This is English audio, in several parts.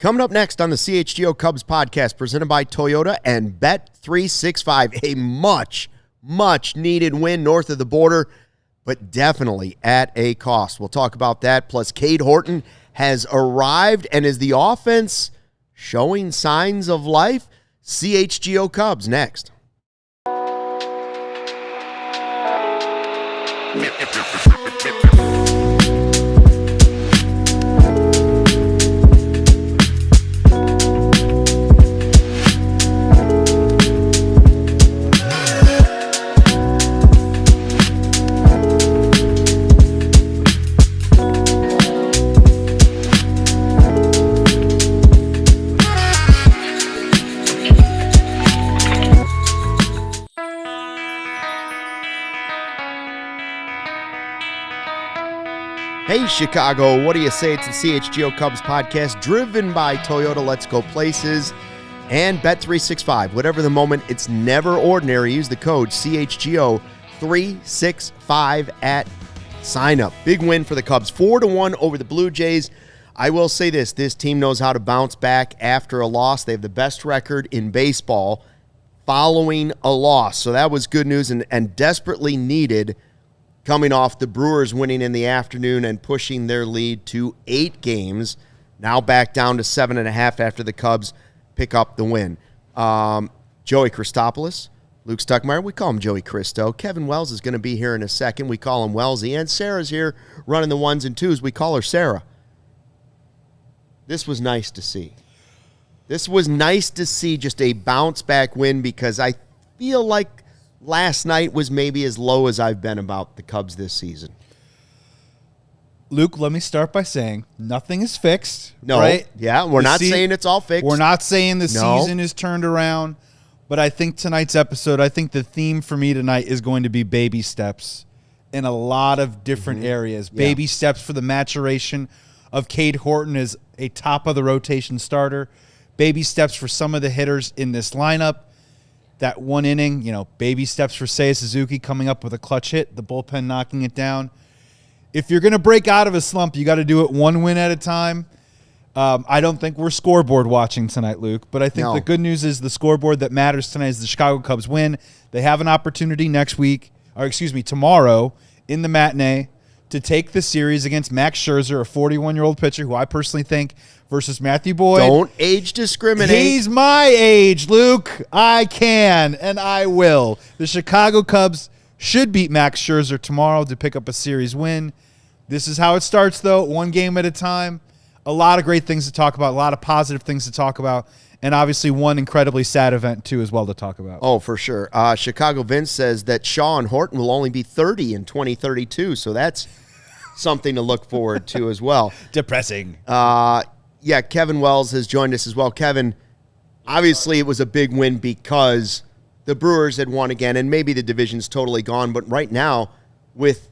Coming up next on the CHGO Cubs podcast, presented by Toyota and Bet365, a much needed win north of the border, but definitely at a cost. We'll talk about that. Plus, Cade Horton has arrived, and is the offense showing signs of life? CHGO Cubs next. Hey, Chicago, what do you say? It's the CHGO Cubs podcast, driven by Toyota. Let's go places. And Bet365. Whatever the moment, it's never ordinary. Use the code CHGO365 at sign-up. Big win for the Cubs, 4-1 over the Blue Jays. I will say this team knows how to bounce back after a loss. They have the best record in baseball following a loss. So that was good news and desperately needed, coming off the Brewers winning in the afternoon and pushing their lead to 8 games, now back down to 7.5 after the Cubs pick up the win. Joey Christopoulos, Luke Stuckmeyer, we call him Joey Christo. Kevin Wells is going to be here in a second. We call him Wellsy. And Sarah's here running the 1s and 2s. We call her Sarah. This was nice to see. This was nice to see, just a bounce-back win, because I feel like last night was maybe as low as I've been about the Cubs this season. Luke, let me start by saying nothing is fixed. No, right? Yeah, we're not saying it's all fixed. We're not saying the season is turned around. But I think tonight's episode, I think the theme for me tonight is going to be baby steps in a lot of different areas. Yeah. Baby steps for the maturation of Cade Horton as a top-of-the-rotation starter. Baby steps for some of the hitters in this lineup. That one inning, baby steps for Seiya Suzuki coming up with a clutch hit, the bullpen knocking it down. If you're going to break out of a slump, you got to do it one win at a time. I don't think we're scoreboard watching tonight, Luke, but I think the good news is the scoreboard that matters tonight is the Chicago Cubs win. They have an opportunity tomorrow in the matinee to take the series against Max Scherzer, a 41-year-old pitcher who I personally think, versus Matthew Boyd. Don't age discriminate. He's my age, Luke. I can, and I will. The Chicago Cubs should beat Max Scherzer tomorrow to pick up a series win. This is how it starts, though, one game at a time. A lot of great things to talk about, a lot of positive things to talk about, and obviously one incredibly sad event, too, as well to talk about. Oh, for sure. Chicago Vince says that Shaw and Horton will only be 30 in 2032, so that's something to look forward to as well. Depressing. Yeah, Kevin Wells has joined us as well. Kevin, obviously it was a big win because the Brewers had won again, and maybe the division's totally gone, but right now, with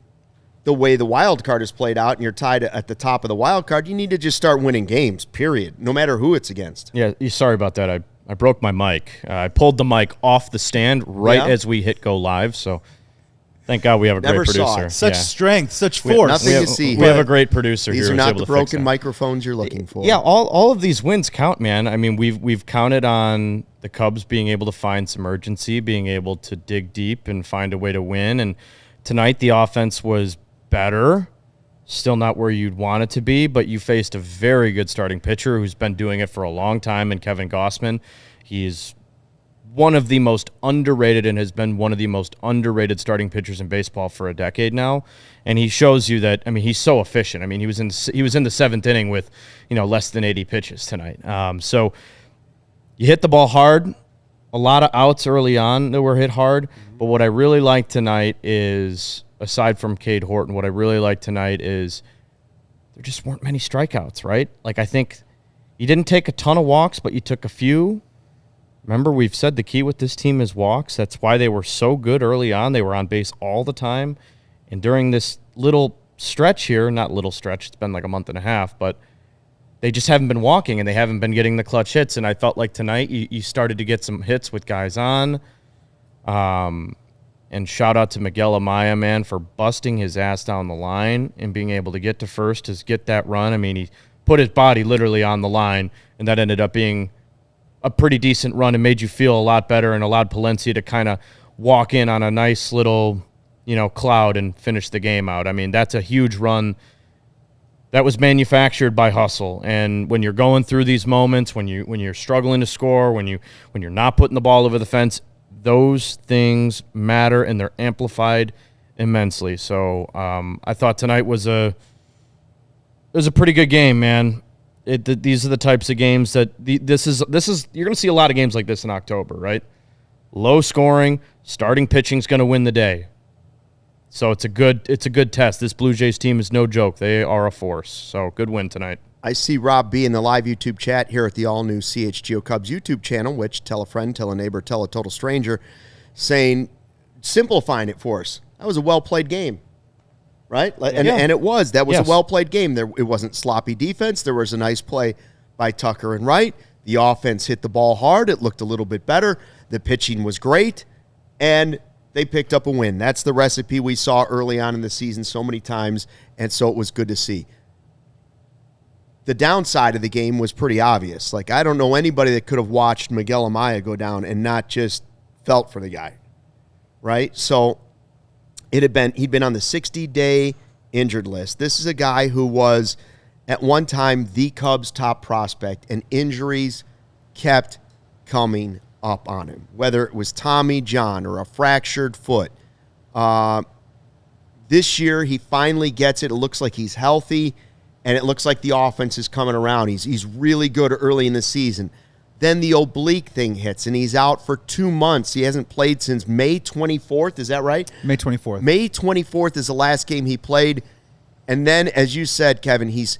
the way the wild card is played out and you're tied at the top of the wild card, you need to just start winning games, period, no matter who it's against. Yeah, sorry about that. I broke my mic. I pulled the mic off the stand as we hit go live, so thank God we have a great producer. Such strength, such force. Nothing to see here. We have a great producer here. These are not the broken microphones you're looking for. Yeah, all of these wins count, man. I mean, we've counted on the Cubs being able to find some urgency, being able to dig deep and find a way to win. And tonight the offense was better, still not where you'd want it to be, but you faced a very good starting pitcher who's been doing it for a long time, and Kevin Gausman. He's one of the most underrated and has been one of the most underrated starting pitchers in baseball for a decade now. And he shows you that, I mean, he's so efficient. I mean, he was in the 7th inning with, less than 80 pitches tonight. So you hit the ball hard, a lot of outs early on that were hit hard. But what I really like tonight is, aside from Cade Horton, what I really like tonight is there just weren't many strikeouts, right? Like, I think you didn't take a ton of walks, but you took a few. Remember, we've said the key with this team is walks. That's why they were so good early on. They were on base all the time. And during this little stretch here, not little stretch, it's been like a month and a half, but they just haven't been walking and they haven't been getting the clutch hits. And I felt like tonight you started to get some hits with guys on. And shout out to Miguel Amaya, man, for busting his ass down the line and being able to get to first to get that run. I mean, he put his body literally on the line, and that ended up being a pretty decent run and made you feel a lot better and allowed Palencia to kind of walk in on a nice little, cloud and finish the game out. I mean, that's a huge run that was manufactured by hustle. And when you're going through these moments, when you're struggling to score, when you're not putting the ball over the fence, those things matter and they're amplified immensely. So I thought tonight was a pretty good game, man. These are the types of games that this is you're going to see a lot of games like this in October, right? Low scoring, starting pitching's going to win the day. So it's a good test. This Blue Jays team is no joke. They are a force. So good win tonight. I see Rob B in the live YouTube chat here at the all-new CHGO Cubs YouTube channel, which tell a friend, tell a neighbor, tell a total stranger, simplifying it for us. That was a well-played game, right? And it was. That was a well-played game. It wasn't sloppy defense. There was a nice play by Tucker and Wright. The offense hit the ball hard. It looked a little bit better. The pitching was great, and they picked up a win. That's the recipe we saw early on in the season so many times, and so it was good to see. The downside of the game was pretty obvious. Like, I don't know anybody that could have watched Miguel Amaya go down and not just felt for the guy, right? So he'd been on the 60-day injured list. This is a guy who was at one time the Cubs' top prospect, and injuries kept coming up on him, whether it was Tommy John or a fractured foot. This year, he finally gets it. It looks like he's healthy, and it looks like the offense is coming around. He's really good early in the season. Then the oblique thing hits, and he's out for 2 months. He hasn't played since May 24th. Is that right? May 24th. May 24th is the last game he played. And then, as you said, Kevin, he's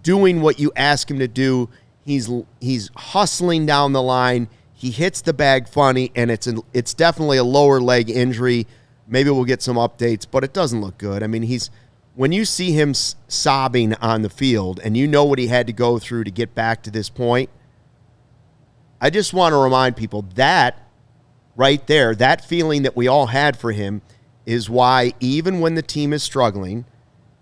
doing what you ask him to do. He's hustling down the line. He hits the bag funny, and it's definitely a lower leg injury. Maybe we'll get some updates, but it doesn't look good. I mean, when you see him sobbing on the field and you know what he had to go through to get back to this point, I just want to remind people that right there, that feeling that we all had for him is why even when the team is struggling,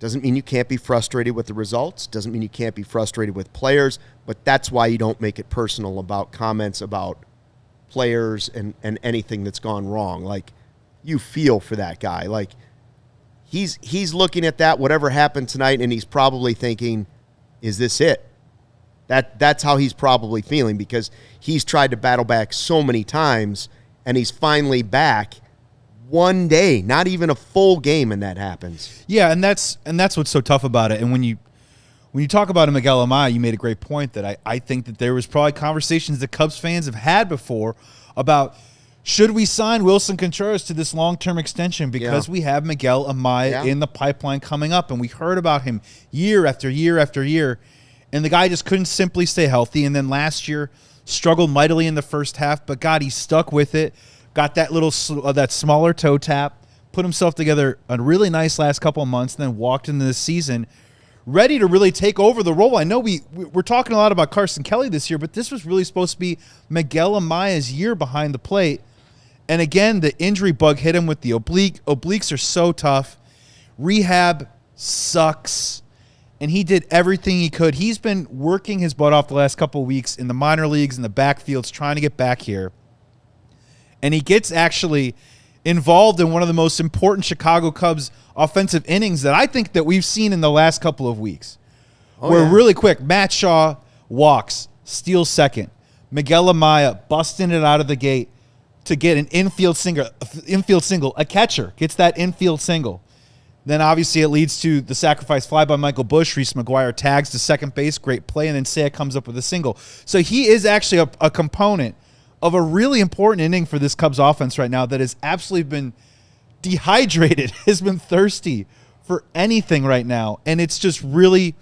doesn't mean you can't be frustrated with the results, doesn't mean you can't be frustrated with players, but that's why you don't make it personal about comments about players and anything that's gone wrong. Like, you feel for that guy. Like, he's looking at that, whatever happened tonight, and he's probably thinking, is this it? That's how he's probably feeling, because he's tried to battle back so many times, and he's finally back one day, not even a full game, and that happens. Yeah, and that's what's so tough about it. And when you talk about Miguel Amaya, you made a great point that I think that there was probably conversations that Cubs fans have had before about, should we sign Wilson Contreras to this long-term extension because we have Miguel Amaya in the pipeline coming up, and we heard about him year after year after year, and the guy just couldn't simply stay healthy. And then last year struggled mightily in the first half, but God, he stuck with it. Got that little that smaller toe tap, put himself together a really nice last couple of months, and then walked into this season ready to really take over the role. I know we're talking a lot about Carson Kelly this year, but this was really supposed to be Miguel Amaya's year behind the plate. And again, the injury bug hit him with the oblique. Obliques are so tough. Rehab sucks. And he did everything he could. He's been working his butt off the last couple of weeks in the minor leagues, in the backfields, trying to get back here. And he gets actually involved in one of the most important Chicago Cubs offensive innings that I think that we've seen in the last couple of weeks. Really quick, Matt Shaw walks, steals second. Miguel Amaya busting it out of the gate to get an infield single. A catcher gets that infield single. Then obviously it leads to the sacrifice fly by Michael Busch. Reese McGuire tags to second base, great play, and then Seiya comes up with a single. So he is actually a component of a really important inning for this Cubs offense right now that has absolutely been dehydrated, has been thirsty for anything right now. And it's just really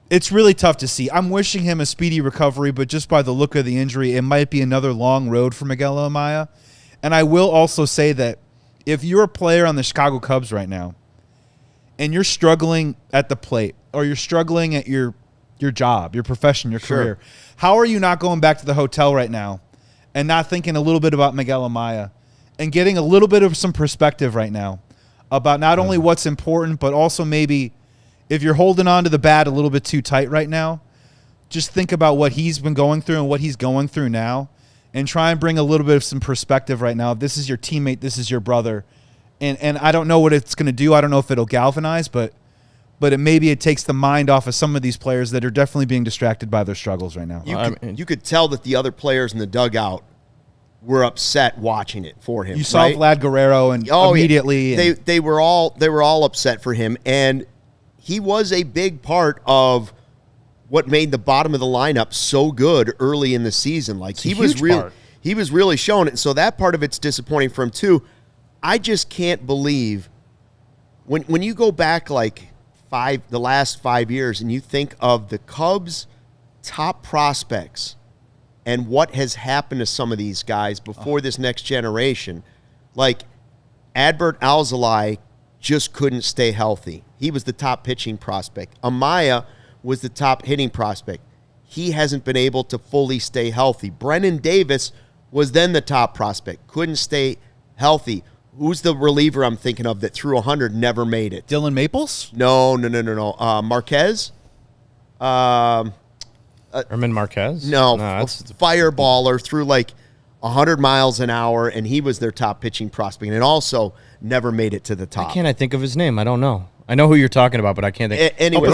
tough to see. I'm wishing him a speedy recovery, but just by the look of the injury, it might be another long road for Miguel Amaya. And I will also say that if you're a player on the Chicago Cubs right now and you're struggling at the plate or you're struggling at your job, your profession, your career, how are you not going back to the hotel right now and not thinking a little bit about Miguel Amaya and getting a little bit of some perspective right now about not only what's important, but also maybe if you're holding on to the bat a little bit too tight right now, just think about what he's been going through and what he's going through now, and try and bring a little bit of some perspective right now. If this is your teammate, this is your brother, and I don't know what it's going to do. I don't know if it'll galvanize, but maybe it takes the mind off of some of these players that are definitely being distracted by their struggles right now. You could tell that the other players in the dugout were upset watching it for him. You saw right? Vlad Guerrero and immediately. Yeah. They were all upset for him, and he was a big part of what made the bottom of the lineup so good early in the season. Like he was really showing it. So that part of it's disappointing for him too. I just can't believe when you go back like the last 5 years and you think of the Cubs' top prospects and what has happened to some of these guys before this next generation. Like Adbert Alzolay just couldn't stay healthy. He was the top pitching prospect. Amaya was the top hitting prospect. He hasn't been able to fully stay healthy. Brennan Davis was then the top prospect. Couldn't stay healthy. Who's the reliever I'm thinking of that threw 100, never made it? Dylan Maples? No. Marquez? Herman Marquez? No, fireballer, threw like 100 miles an hour, and he was their top pitching prospect, and also never made it to the top. Why can't I think of his name? I don't know. I know who you're talking about, but I can't think. Anyway,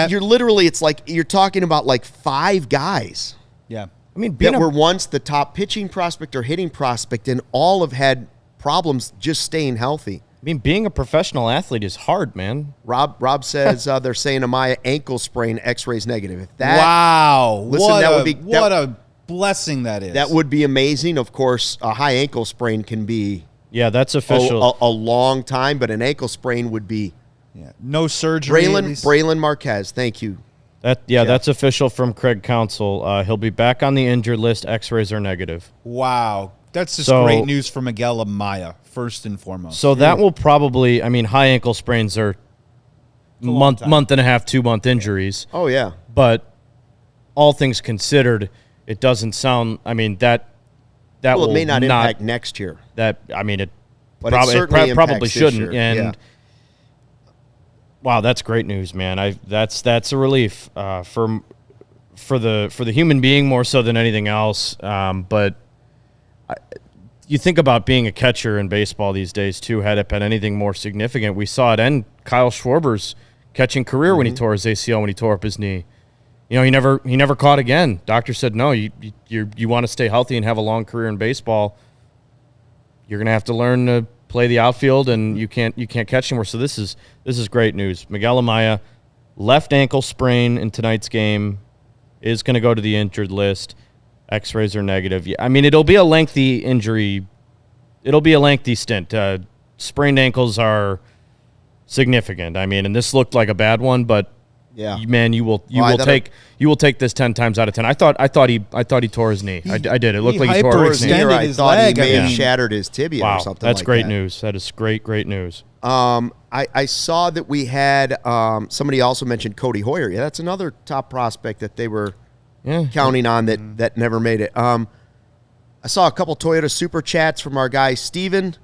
you're literally, it's like you're talking about like 5 guys. Yeah. I mean, that were once the top pitching prospect or hitting prospect, and all have had problems just staying healthy. I mean, being a professional athlete is hard, man. Rob says they're saying Amaya ankle sprain, X-rays negative. If that, wow, listen, what a blessing that is. That would be amazing. Of course, a high ankle sprain can be that's official. A long time, but an ankle sprain would be no surgery. Braylon Marquez, thank you. That's official from Craig Counsell. He'll be back on the injured list. X-rays are negative. Wow. That's just great news for Miguel Amaya, first and foremost. So that will probably, high ankle sprains are month and a half, 2 month injuries. Oh, yeah. But all things considered, it doesn't sound, that it may not impact next year. It probably shouldn't. And wow, that's great news, man. That's a relief for the human being more so than anything else. But you think about being a catcher in baseball these days, too. Had it been anything more significant, we saw it end Kyle Schwarber's catching career when he tore his ACL, when he tore up his knee. He never caught again. Doctor said, no, you want to stay healthy and have a long career in baseball, you're going to have to learn to play the outfield, and you can't catch anymore. So this is great news. Miguel Amaya, left ankle sprain in tonight's game, is going to go to the injured list. X-rays are negative. It'll be a lengthy injury. It'll be a lengthy stint. Sprained ankles are significant. And this looked like a bad one, but man, you will take this 10 times out of 10. I thought he tore his knee. I did. It looked like he tore his knee. I thought he may have shattered his tibia or something. That's like great that. news. That is great news. I saw that we had somebody also mentioned Cody Hoyer. Yeah, that's another top prospect that they were counting on that never made it. I saw a couple Toyota super chats from our guy Steven.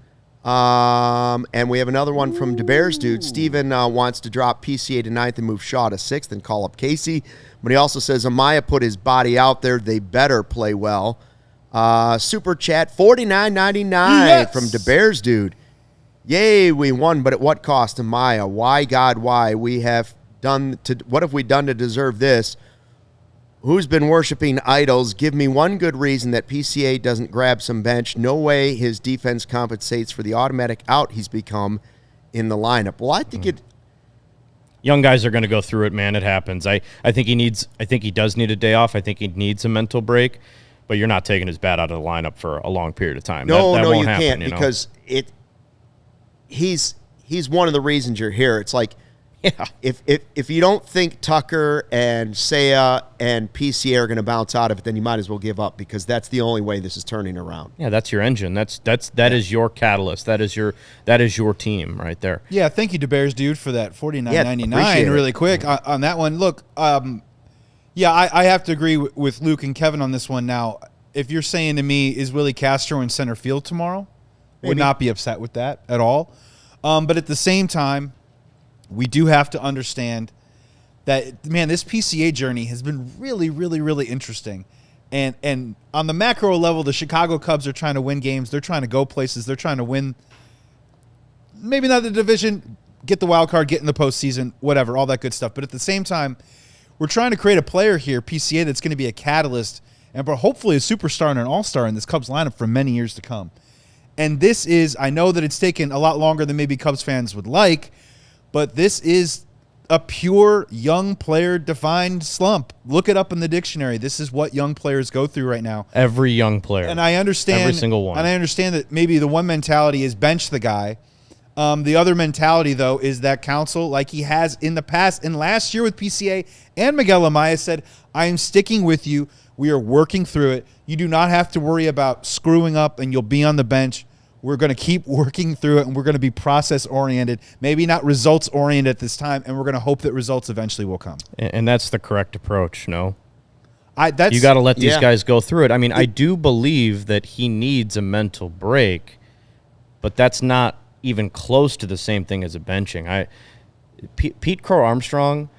And we have another one from DeBears Dude. Steven wants to drop PCA to 9th and move Shaw to 6th and call up Casey. But he also says Amaya put his body out there. They better play well. Super chat $49.99 from DeBears Dude. Yay, we won, but at what cost? Amaya, why, God, why? What have we done to deserve this? Who's been worshiping idols? Give me one good reason that PCA doesn't grab some bench. No way his defense compensates for the automatic out he's become in the lineup. Well, I think young guys are going to go through it, man. It happens. I think he does need a day off. I think he needs a mental break. But you're not taking his bat out of the lineup for a long period of time. No, that no, won't you happen, can't because he's one of the reasons you're here. It's like, if you don't think Tucker and Seiya and PCA are going to bounce out of it, then you might as well give up because that's the only way this is turning around. Yeah, that's your engine. That is your catalyst. That is your team right there. Yeah, thank you, DeBears Dude, for that $49.99 really quick on that one. Look, I have to agree with Luke and Kevin on this one. Now, if you're saying to me, is Willie Castro in center field tomorrow? Would not be upset with that at all. But at the same time, we do have to understand that, man, this PCA journey has been really, really, really interesting. And on the macro level, the Chicago Cubs are trying to win games. They're trying to go places. They're trying to win, maybe not the division, get the wild card, get in the postseason, whatever, all that good stuff. But at the same time, we're trying to create a player here, PCA, that's going to be a catalyst and hopefully a superstar and an all-star in this Cubs lineup for many years to come. And this is, I know that it's taken a lot longer than maybe Cubs fans would like, but this is a pure young player defined slump. Look it up in the dictionary. This is what young players go through right now. Every young player. And I understand every single one. And I understand that maybe the one mentality is bench the guy. The other mentality, though, is that Counsell, like he has in the past and last year with PCA, and Miguel Amaya said, I am sticking with you. We are working through it. You do not have to worry about screwing up and you'll be on the bench. We're going to keep working through it, and we're going to be process-oriented, maybe not results-oriented at this time, and we're going to hope that results eventually will come. And that's the correct approach, no? You got to let these guys go through it. I mean, I do believe that he needs a mental break, but that's not even close to the same thing as a benching. Pete Crow-Armstrong,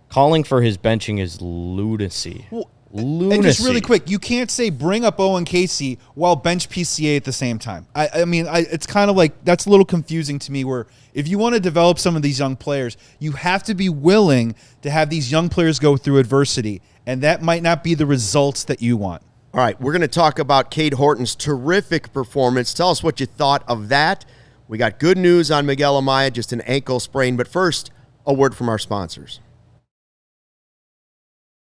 calling for his benching is lunacy. Lunacy. And just really quick, you can't say bring up Owen Casey while bench PCA at the same time. I mean, it's kind of like, that's a little confusing to me, where if you want to develop some of these young players, you have to be willing to have these young players go through adversity, and that might not be the results that you want. All right, we're going to talk about Cade Horton's terrific performance. Tell us what you thought of that. We got good news on Miguel Amaya, just an ankle sprain. But first, a word from our sponsors.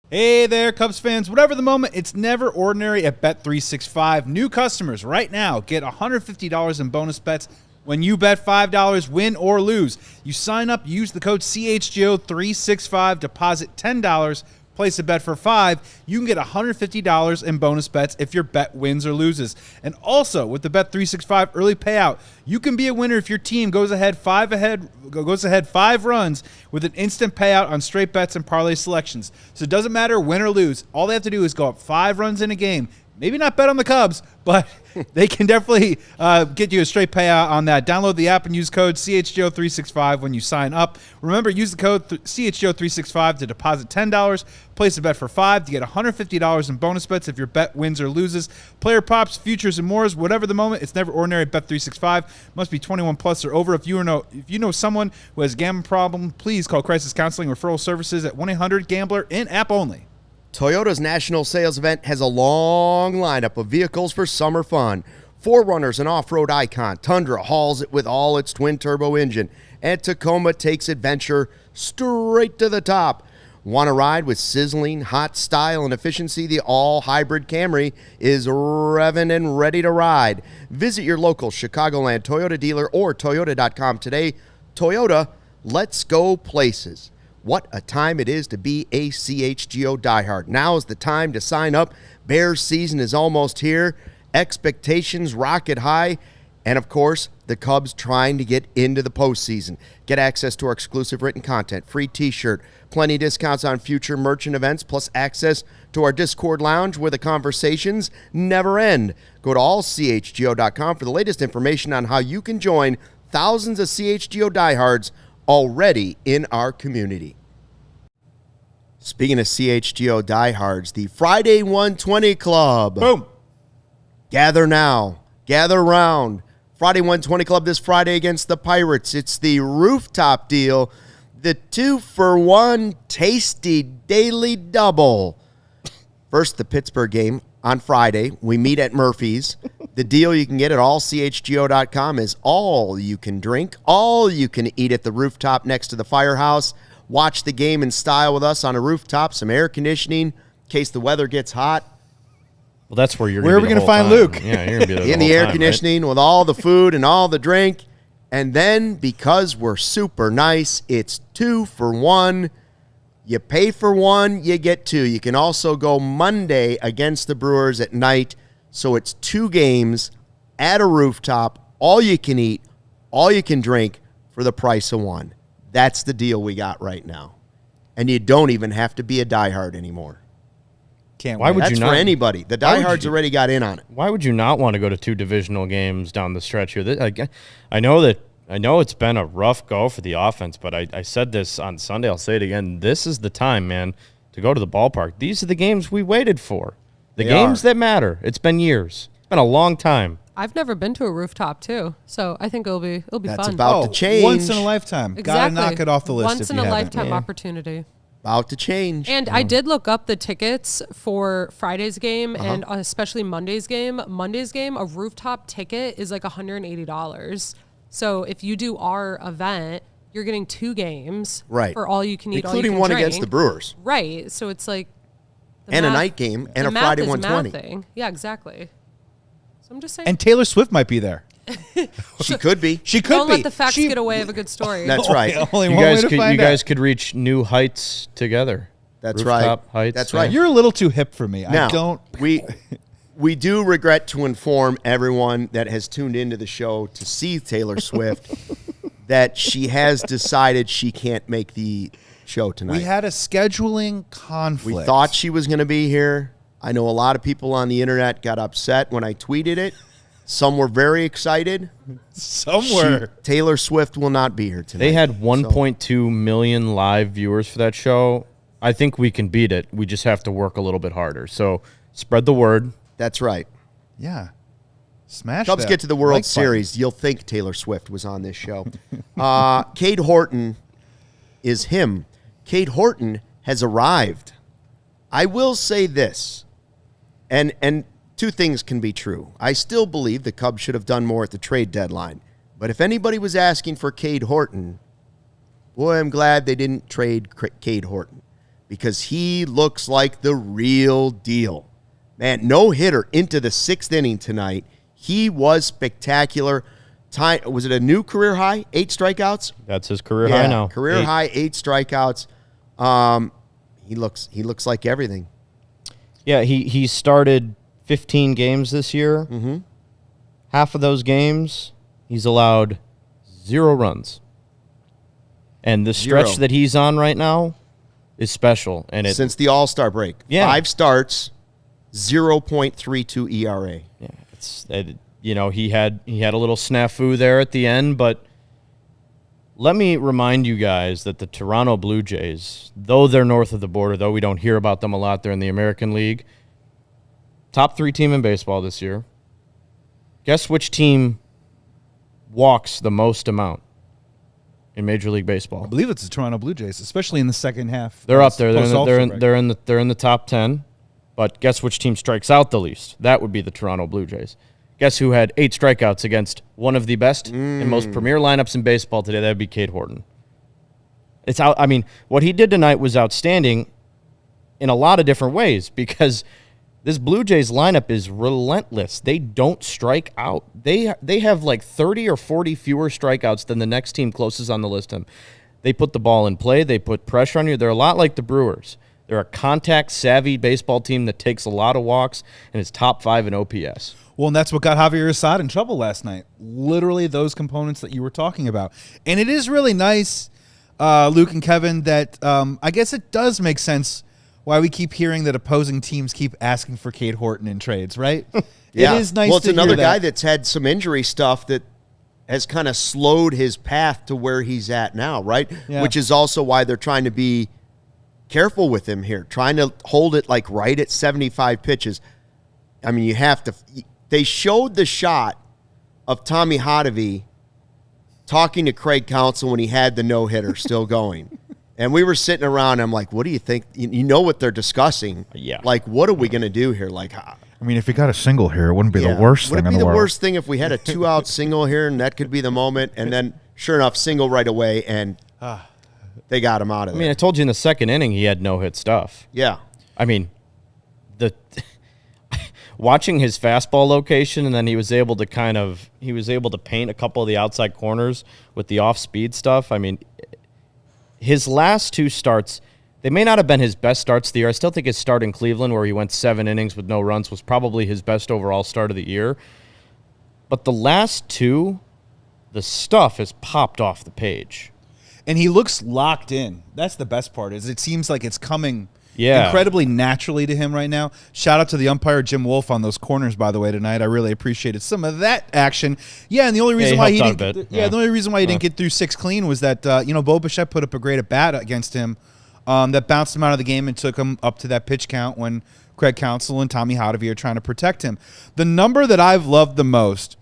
Hey there, Cubs fans. Whatever the moment, it's never ordinary at Bet365. New customers right now get $150 in bonus bets when you bet $5, win or lose. You sign up, use the code CHGO365, deposit $10, place a bet for $5. You can get $150 in bonus bets if your bet wins or loses. And also, with the Bet365 early payout, you can be a winner if your team goes ahead 5 runs with an instant payout on straight bets and parlay selections. So it doesn't matter win or lose. All they have to do is go up 5 runs in a game. Maybe not bet on the Cubs, but they can definitely get you a straight payout on that. Download the app and use code CHGO365 when you sign up. Remember, use the code CHGO365 to deposit $10. Place a bet for $5 to get $150 in bonus bets if your bet wins or loses. Player props, futures, and more. Whatever the moment, it's never ordinary at Bet365. Must be 21 plus or over. If you know someone who has a gambling problem, please call Crisis Counseling Referral Services at 1-800-GAMBLER, in app only. Toyota's national sales event has a long lineup of vehicles for summer fun. 4Runner's an off-road icon. Tundra hauls it with all its twin-turbo engine. And Tacoma takes adventure straight to the top. Want to ride with sizzling, hot style and efficiency? The all-hybrid Camry is revving and ready to ride. Visit your local Chicagoland Toyota dealer or Toyota.com today. Toyota, let's go places. What a time it is to be a CHGO diehard. Now is the time to sign up. Bears season is almost here. Expectations rocket high. And, of course, the Cubs trying to get into the postseason. Get access to our exclusive written content, free T-shirt, plenty of discounts on future merchant events, plus access to our Discord lounge where the conversations never end. Go to allchgo.com for the latest information on how you can join thousands of CHGO diehards already in our community. Speaking of CHGO diehards, the Friday 120 Club. Boom. Gather now. Gather round. Friday 120 Club this Friday against the Pirates. It's the rooftop deal. The 2-for-1 tasty daily double. First, the Pittsburgh game on Friday. We meet at Murphy's. The deal you can get at allchgo.com is all you can drink, all you can eat at the rooftop next to the firehouse. Watch the game in style with us on a rooftop, some air conditioning in case the weather gets hot. Well, that's where you're Where are we going to find Luke? Yeah, you're going to be there in the air conditioning, right? With all the food and all the drink. And then, because we're super nice, it's 2-for-1. You pay for 1, you get 2. You can also go Monday against the Brewers at night. So it's 2 games at a rooftop, all you can eat, all you can drink for the price of 1. That's the deal we got right now. And you don't even have to be a diehard anymore. Can't Why wait. would That's you for not? anybody. The diehards already got in on it. Why would you not want to go to 2 divisional games down the stretch here? I know that I know it's been a rough go for the offense, but I said this on Sunday. I'll say it again. This is the time, man, to go to the ballpark. These are the games we waited for. The games that matter. It's been years. It's been a long time. I've never been to a rooftop too, so I think it'll be fun. That's about to change. Once in a lifetime. Exactly. Gotta knock it off the list. Once in a lifetime opportunity. About to change. And I did look up the tickets for Friday's game and especially Monday's game. Monday's game, a rooftop ticket is like $180. So if you do our event, you're getting 2 games for all you can eat, including all you can one drink. against the Brewers. Right. So it's like a night game and a Friday 120. Thing. Yeah, exactly. So I'm just saying. And Taylor Swift might be there. She could be. She could Don't be. let the facts get away of a good story. That's right. Only You one way guys to could find you guys out. could reach new heights together. That's Rooftop right. Heights. That's right. You're a little too hip for me. Now, I don't. We do regret to inform everyone that has tuned into the show to see Taylor Swift that she has decided she can't make the show tonight. We had a scheduling conflict. We thought she was going to be here. I know a lot of people on the internet got upset when I tweeted it. Some were very excited. Somewhere. Taylor Swift will not be here tonight. They had 1.2 million live viewers for that show. I think we can beat it. We just have to work a little bit harder. So spread the word. That's right. Yeah. Smash Cubs that get to the World like Series. button. You'll think Taylor Swift was on this show. Cade Horton is him. Cade Horton has arrived. I will say this, and two things can be true. I still believe the Cubs should have done more at the trade deadline. But if anybody was asking for Cade Horton, boy, I'm glad they didn't trade Cade Horton because he looks like the real deal. Man, no hitter into the 6th inning tonight. He was spectacular. Was it a new career high? 8 strikeouts? That's his career high now. Career high, 8 strikeouts. He looks like everything. Yeah, he started 15 games this year. Mm-hmm. Half of those games, he's allowed 0 runs. And the stretch that he's on right now is special. And Since the All-Star break. Yeah. 5 starts, 0.32 ERA. Yeah, he had a little snafu there at the end, but let me remind you guys that the Toronto Blue Jays, though they're north of the border, though we don't hear about them a lot, they're in the American League. Top 3 team in baseball this year. Guess which team walks the most amount in Major League Baseball? I believe it's the Toronto Blue Jays, especially in the second half. They're up there. They're in the top 10. But guess which team strikes out the least? That would be the Toronto Blue Jays. Guess who had 8 strikeouts against one of the best and most premier lineups in baseball today? That would be Cade Horton. It's out. I mean, what he did tonight was outstanding in a lot of different ways because this Blue Jays lineup is relentless. They don't strike out. They have like 30 or 40 fewer strikeouts than the next team closest on the list. They put the ball in play. They put pressure on you. They're a lot like the Brewers. They're a contact-savvy baseball team that takes a lot of walks and is top 5 in OPS. Well, and that's what got Javier Assad in trouble last night. Literally those components that you were talking about. And it is really nice, Luke and Kevin, that I guess it does make sense why we keep hearing that opposing teams keep asking for Cade Horton in trades, right? Yeah. It is nice well, it's to another hear guy that. that's had some injury stuff that has kind of slowed his path to where he's at now, right? Yeah. Which is also why they're trying to be careful with him here, trying to hold it like right at 75 pitches. I mean, you have to – they showed the shot of Tommy Hotovy talking to Craig Counsell when he had the no-hitter still going. And we were sitting around, I'm like, what do you think? You know what they're discussing. Yeah. Like, what are we going to do here? Like, I mean, if you got a single here, it wouldn't be the worst thing in the world. Would it be the worst thing if we had a 2-out single here and that could be the moment? And then, sure enough, single right away, and they got him out of there. I mean, I told you in the second inning he had no-hit stuff. Yeah. I mean, watching his fastball location, and then he was able to paint a couple of the outside corners with the off-speed stuff. I mean, his last 2 starts, they may not have been his best starts of the year. I still think his start in Cleveland, where he went 7 innings with no runs, was probably his best overall start of the year. But the last 2, the stuff has popped off the page. And he looks locked in. That's the best part, is it seems like it's coming. incredibly naturally to him right now. Shout out to the umpire, Jim Wolf, on those corners, by the way, tonight. I really appreciated some of that action. Yeah, and the only reason why he didn't the only reason why he didn't get through 6 clean was that Bo Bichette put up a great at-bat against him that bounced him out of the game and took him up to that pitch count when Craig Counsell and Tommy Hotovy are trying to protect him. The number that I've loved the most,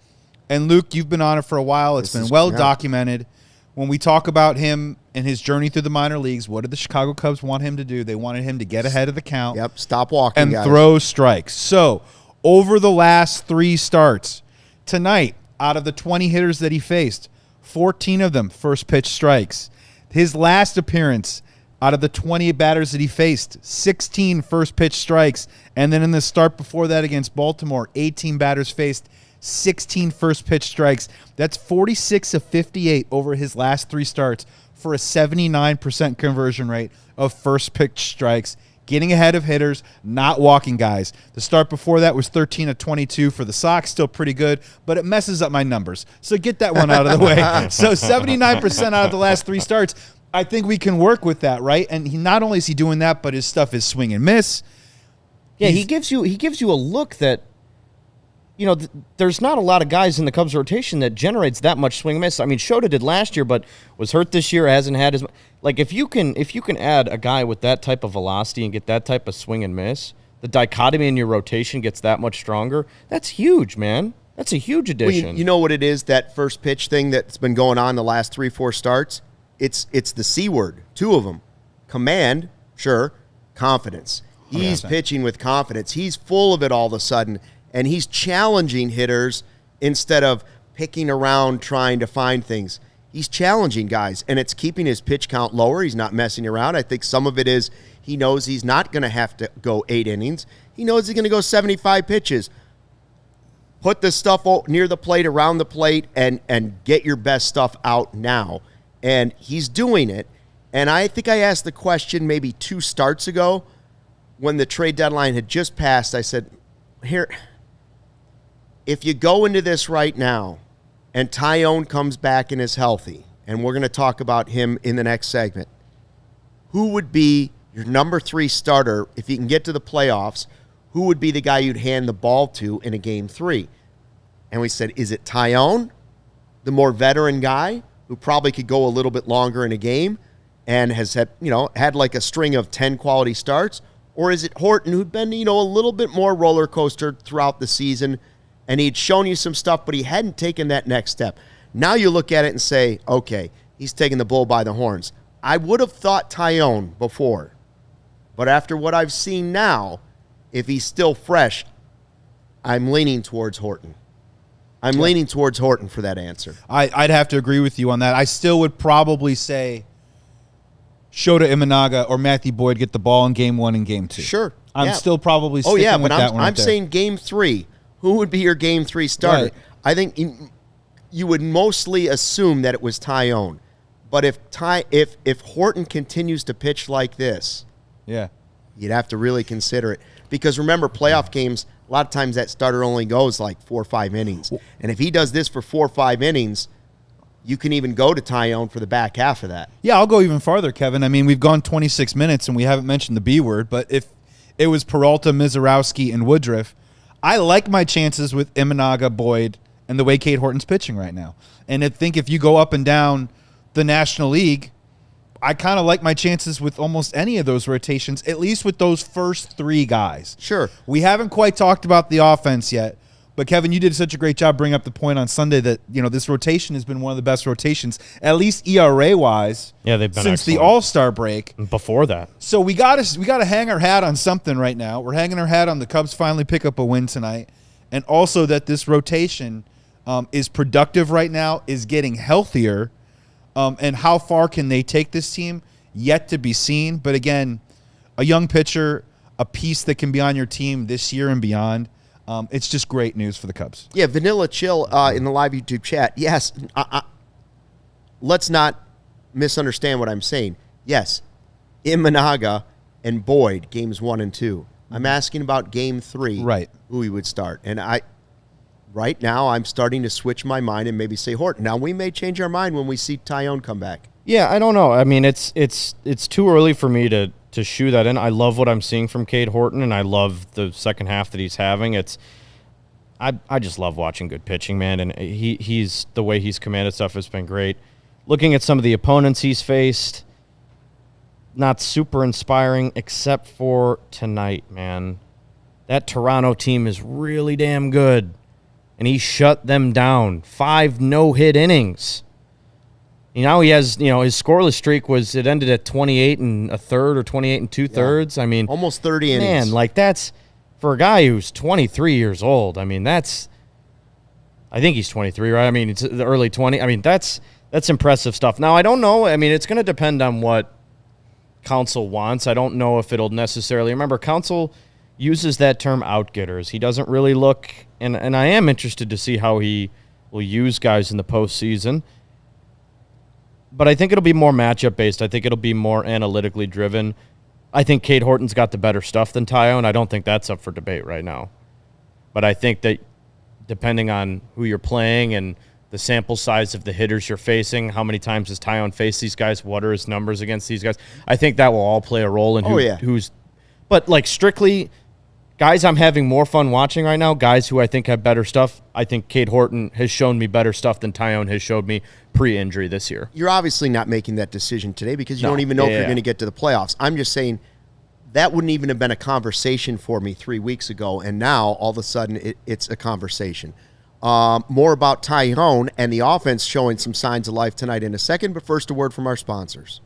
and Luke, you've been on it for a while, it's been well documented. When we talk about him and his journey through the minor leagues, what did the Chicago Cubs want him to do? They wanted him to get ahead of the count. Yep, stop walking, and guys. Throw strikes. So, over the last 3 starts, tonight, out of the 20 hitters that he faced, 14 of them first pitch strikes. His last appearance, out of the 20 batters that he faced, 16 first pitch strikes. And then in the start before that against Baltimore, 18 batters faced, 16 first pitch strikes. That's 46 of 58 over his last 3 starts for a 79% conversion rate of first pitch strikes, getting ahead of hitters, not walking guys. The start before that was 13 of 22 for the Sox, still pretty good, but it messes up my numbers. So get that one out of the way. So 79% out of the last 3 starts. I think we can work with that, right? And he not only is he doing that, but his stuff is swing and miss. Yeah, he gives you a look that, there's not a lot of guys in the Cubs rotation that generates that much swing and miss. I mean, Shota did last year, but was hurt this year, hasn't had as much. Like, if you can add a guy with that type of velocity and get that type of swing and miss, the dichotomy in your rotation gets that much stronger. That's huge, man. That's a huge addition. Well, you know what it is, that first pitch thing that's been going on the last 3-4 starts? It's the C word, 2 of them. Command, sure. Confidence. He's pitching with confidence. He's full of it all of a sudden. And he's challenging hitters instead of picking around trying to find things. He's challenging guys, and it's keeping his pitch count lower. He's not messing around. I think some of it is he knows he's not going to have to go 8 innings. He knows he's going to go 75 pitches. Put the stuff near the plate, around the plate, and get your best stuff out now. And he's doing it. And I think I asked the question maybe 2 starts ago when the trade deadline had just passed. I said, here, if you go into this right now and Taillon comes back and is healthy, and we're going to talk about him in the next segment, who would be your number 3 starter if you can get to the playoffs? Who would be the guy you'd hand the ball to in a game 3? And we said, is it Taillon, the more veteran guy who probably could go a little bit longer in a game and has had like a string of 10 quality starts? Or is it Horton, who'd been, a little bit more roller coaster throughout the season, and he'd shown you some stuff, but he hadn't taken that next step? Now you look at it and say, okay, he's taking the bull by the horns. I would have thought Taillon before, but after what I've seen now, if he's still fresh, I'm leaning towards Horton. I'm leaning towards Horton for that answer. I'd have to agree with you on that. I still would probably say Shota Imanaga or Matthew Boyd get the ball in game 1 and game 2. Sure. I'm still probably sticking with that one. I'm saying game 3. Who would be your game 3 starter? Right. I think you would mostly assume that it was Taillon. But if Horton continues to pitch like this, you'd have to really consider it. Because remember, playoff games, a lot of times that starter only goes like 4 or 5 innings. And if he does this for 4 or 5 innings, you can even go to Taillon for the back half of that. Yeah, I'll go even farther, Kevin. I mean, we've gone 26 minutes and we haven't mentioned the B word, but if it was Peralta, Mizorowski, and Woodruff, I like my chances with Imanaga, Boyd, and the way Cade Horton's pitching right now. And I think if you go up and down the National League, I kind of like my chances with almost any of those rotations, at least with those first 3 guys. Sure. We haven't quite talked about the offense yet, but Kevin, you did such a great job bringing up the point on Sunday that this rotation has been one of the best rotations, at least ERA-wise, they've been since excellent. the All-Star break. Before that. So we got to hang our hat on something right now. We're hanging our hat on the Cubs finally pick up a win tonight, and also that this rotation is productive right now, is getting healthier, and how far can they take this team? Yet to be seen. But again, a young pitcher, a piece that can be on your team this year and beyond. It's just great news for the Cubs. Yeah, Vanilla Chill in the live YouTube chat. Yes, let's not misunderstand what I'm saying. Yes, Imanaga and Boyd, games 1 and 2. I'm asking about game 3, right? Who he would start. And right now, I'm starting to switch my mind and maybe say Horton. Now, we may change our mind when we see Taillon come back. Yeah, I don't know. I mean, it's too early for me to shoe that in. I love what I'm seeing from Cade Horton, and I love the second half that he's having. I just love watching good pitching, man, and he's the way he's commanded stuff has been great. Looking at some of the opponents he's faced, not super inspiring except for tonight, man. That Toronto team is really damn good, and he shut them down. 5 no-hit innings. Now he has, his scoreless streak ended at 28 1/3 or 28 2/3. I mean, almost 30 innings. Man, that's for a guy who's 23 years old. I mean, I think he's 23, right? I mean, it's the early 20. I mean, that's impressive stuff. Now, I don't know. I mean, it's going to depend on what Counsell wants. I don't know if it'll necessarily. Remember, Counsell uses that term outgetters. He doesn't really look, and I am interested to see how he will use guys in the postseason. But I think it'll be more matchup based. I think it'll be more analytically driven. I think Cade Horton's got the better stuff than Taillon. I don't think that's up for debate right now. But I think that depending on who you're playing and the sample size of the hitters you're facing, how many times has Taillon faced these guys, what are his numbers against these guys, I think that will all play a role in who's. But strictly, guys I'm having more fun watching right now, guys who I think have better stuff, I think Cade Horton has shown me better stuff than Taillon has showed me pre-injury this year. You're obviously not making that decision today because you don't even know if you're going to get to the playoffs. I'm just saying that wouldn't even have been a conversation for me 3 weeks ago, and now all of a sudden it's a conversation. More about Taillon and the offense showing some signs of life tonight in a second, but first a word from our sponsors.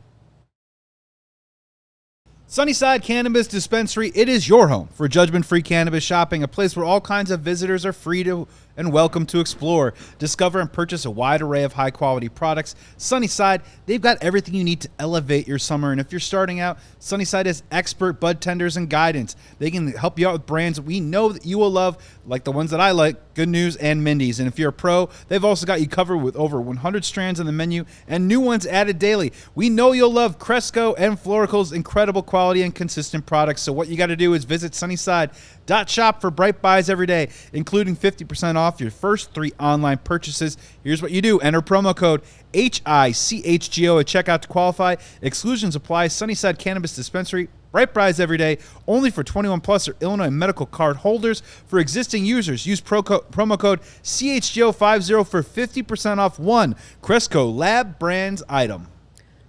Sunnyside Cannabis Dispensary, it is your home for judgment-free cannabis shopping, a place where all kinds of visitors are free to and welcome to explore, discover, and purchase a wide array of high-quality products. Sunnyside, they've got everything you need to elevate your summer, and if you're starting out, Sunnyside has expert bud tenders and guidance. They can help you out with brands we know that you will love, like the ones that I like, Good News and Mindy's. And if you're a pro, they've also got you covered with over 100 strands on the menu and new ones added daily. We know you'll love Cresco and Florical's incredible quality and consistent products, so what you got to do is visit Sunnyside.shop for bright buys every day, including 50% off your first 3 online purchases. Here's what you do. Enter promo code HICHGO at checkout to qualify. Exclusions apply. Sunnyside Cannabis Dispensary. Bright buys every day. Only for 21 plus or Illinois medical card holders. For existing users, use promo code CHGO50 for 50% off one Cresco Lab Brands item.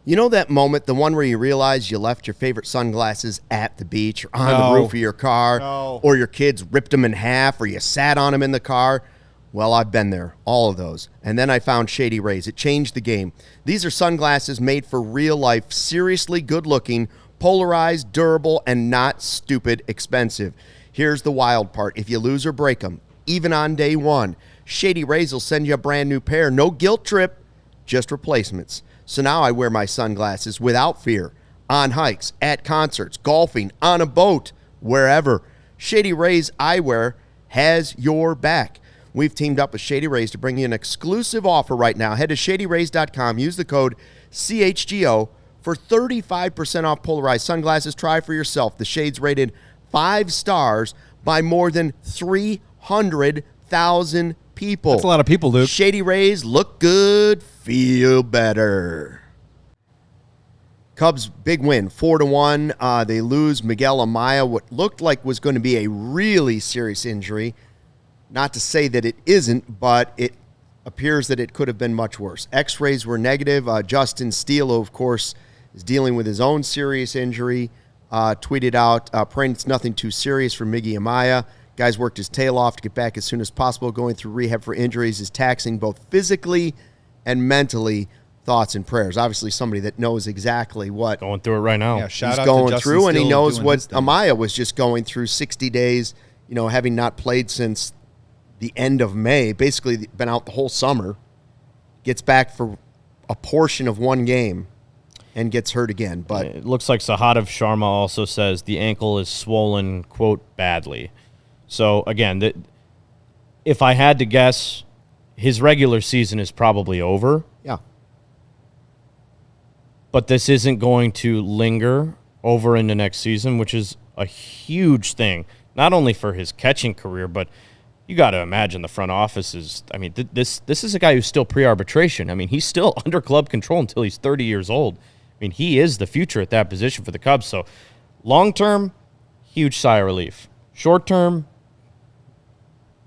You know that moment, the one where you realize you left your favorite sunglasses at the beach or on the roof of your car, or your kids ripped them in half, or you sat on them in the car? Well, I've been there, all of those. And then I found Shady Rays. It changed the game. These are sunglasses made for real life, seriously good-looking, polarized, durable, and not stupid expensive. Here's the wild part. If you lose or break them, even on day one, Shady Rays will send you a brand new pair. No guilt trip, just replacements. So now I wear my sunglasses without fear, on hikes, at concerts, golfing, on a boat, wherever. Shady Rays Eyewear has your back. We've teamed up with Shady Rays to bring you an exclusive offer right now. Head to shadyrays.com. Use the code CHGO for 35% off polarized sunglasses. Try for yourself. The shades rated 5 stars by more than 300,000 people. That's a lot of people, Luke. Shady Rays, look good, feel better. Cubs, big win, 4-1. They lose Miguel Amaya, what looked like was going to be a really serious injury. Not to say that it isn't, but it appears that it could have been much worse. X-rays were negative. Justin Steele, of course, is dealing with his own serious injury, tweeted out, praying it's nothing too serious for Miggy Amaya. Guy's worked his tail off to get back as soon as possible. Going through rehab for injuries is taxing both physically and mentally. Thoughts and prayers. Obviously, somebody that knows exactly what going through it right now. Yeah, he's going through, and he knows what Amaya was just going through. 60 days, having not played since the end of May, basically been out the whole summer. Gets back for a portion of one game and gets hurt again. But it looks like Sahadev Sharma also says the ankle is swollen, quote, badly. So, again, if I had to guess, his regular season is probably over. Yeah. But this isn't going to linger over into next season, which is a huge thing, not only for his catching career, but you got to imagine the front office is, this is a guy who's still pre-arbitration. He's still under club control until he's 30 years old. He is the future at that position for the Cubs. So Long term, huge sigh of relief. Short term,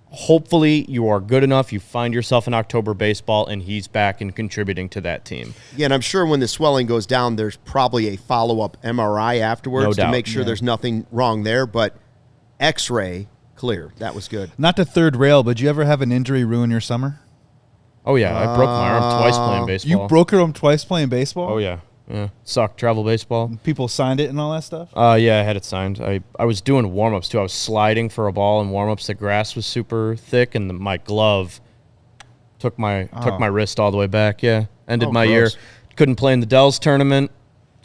hopefully you are good enough. You find yourself in October baseball, and he's back and contributing to that team. Yeah, and I'm sure when the swelling goes down, there's probably a follow-up MRI afterwards to make sure there's nothing wrong there. But X-ray, clear. That was good. Not to third rail, but did you ever have an injury ruin your summer? Oh, yeah. I broke my arm twice playing baseball. You broke your arm twice playing baseball? Oh, yeah. Yeah. Sucked. Travel baseball. People signed it and all that stuff? Yeah, I had it signed. I was doing warm-ups, too. I was sliding for a ball in warm-ups. The grass was super thick, and my glove took my wrist all the way back. Yeah. Ended my year. Couldn't play in the Dells tournament.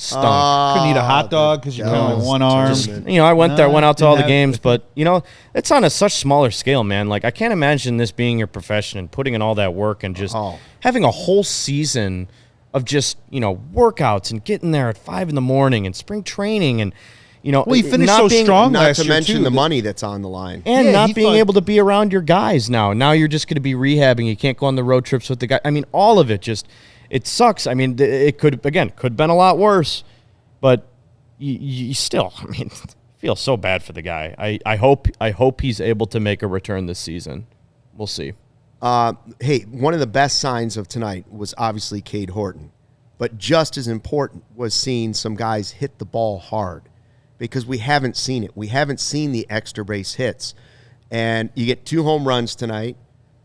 Stunk. Couldn't eat a hot dog because you can only one arm. I went out to all the games, but, it's on such smaller scale, man. Like, I can't imagine this being your profession and putting in all that work and just having a whole season of just, workouts and getting there at 5 a.m. and spring training and, well, he finished so strong not last to year, mention too. the money that's on the line. And not being able to be around your guys now. Now you're just going to be rehabbing. You can't go on the road trips with the guy. I mean, all of it just, it sucks. I mean, it could have been a lot worse, but you still, feel so bad for the guy. I hope he's able to make a return this season. We'll see. Hey, one of the best signs of tonight was obviously Cade Horton. But just as important was seeing some guys hit the ball hard because we haven't seen it. We haven't seen the extra base hits. And you get 2 home runs tonight.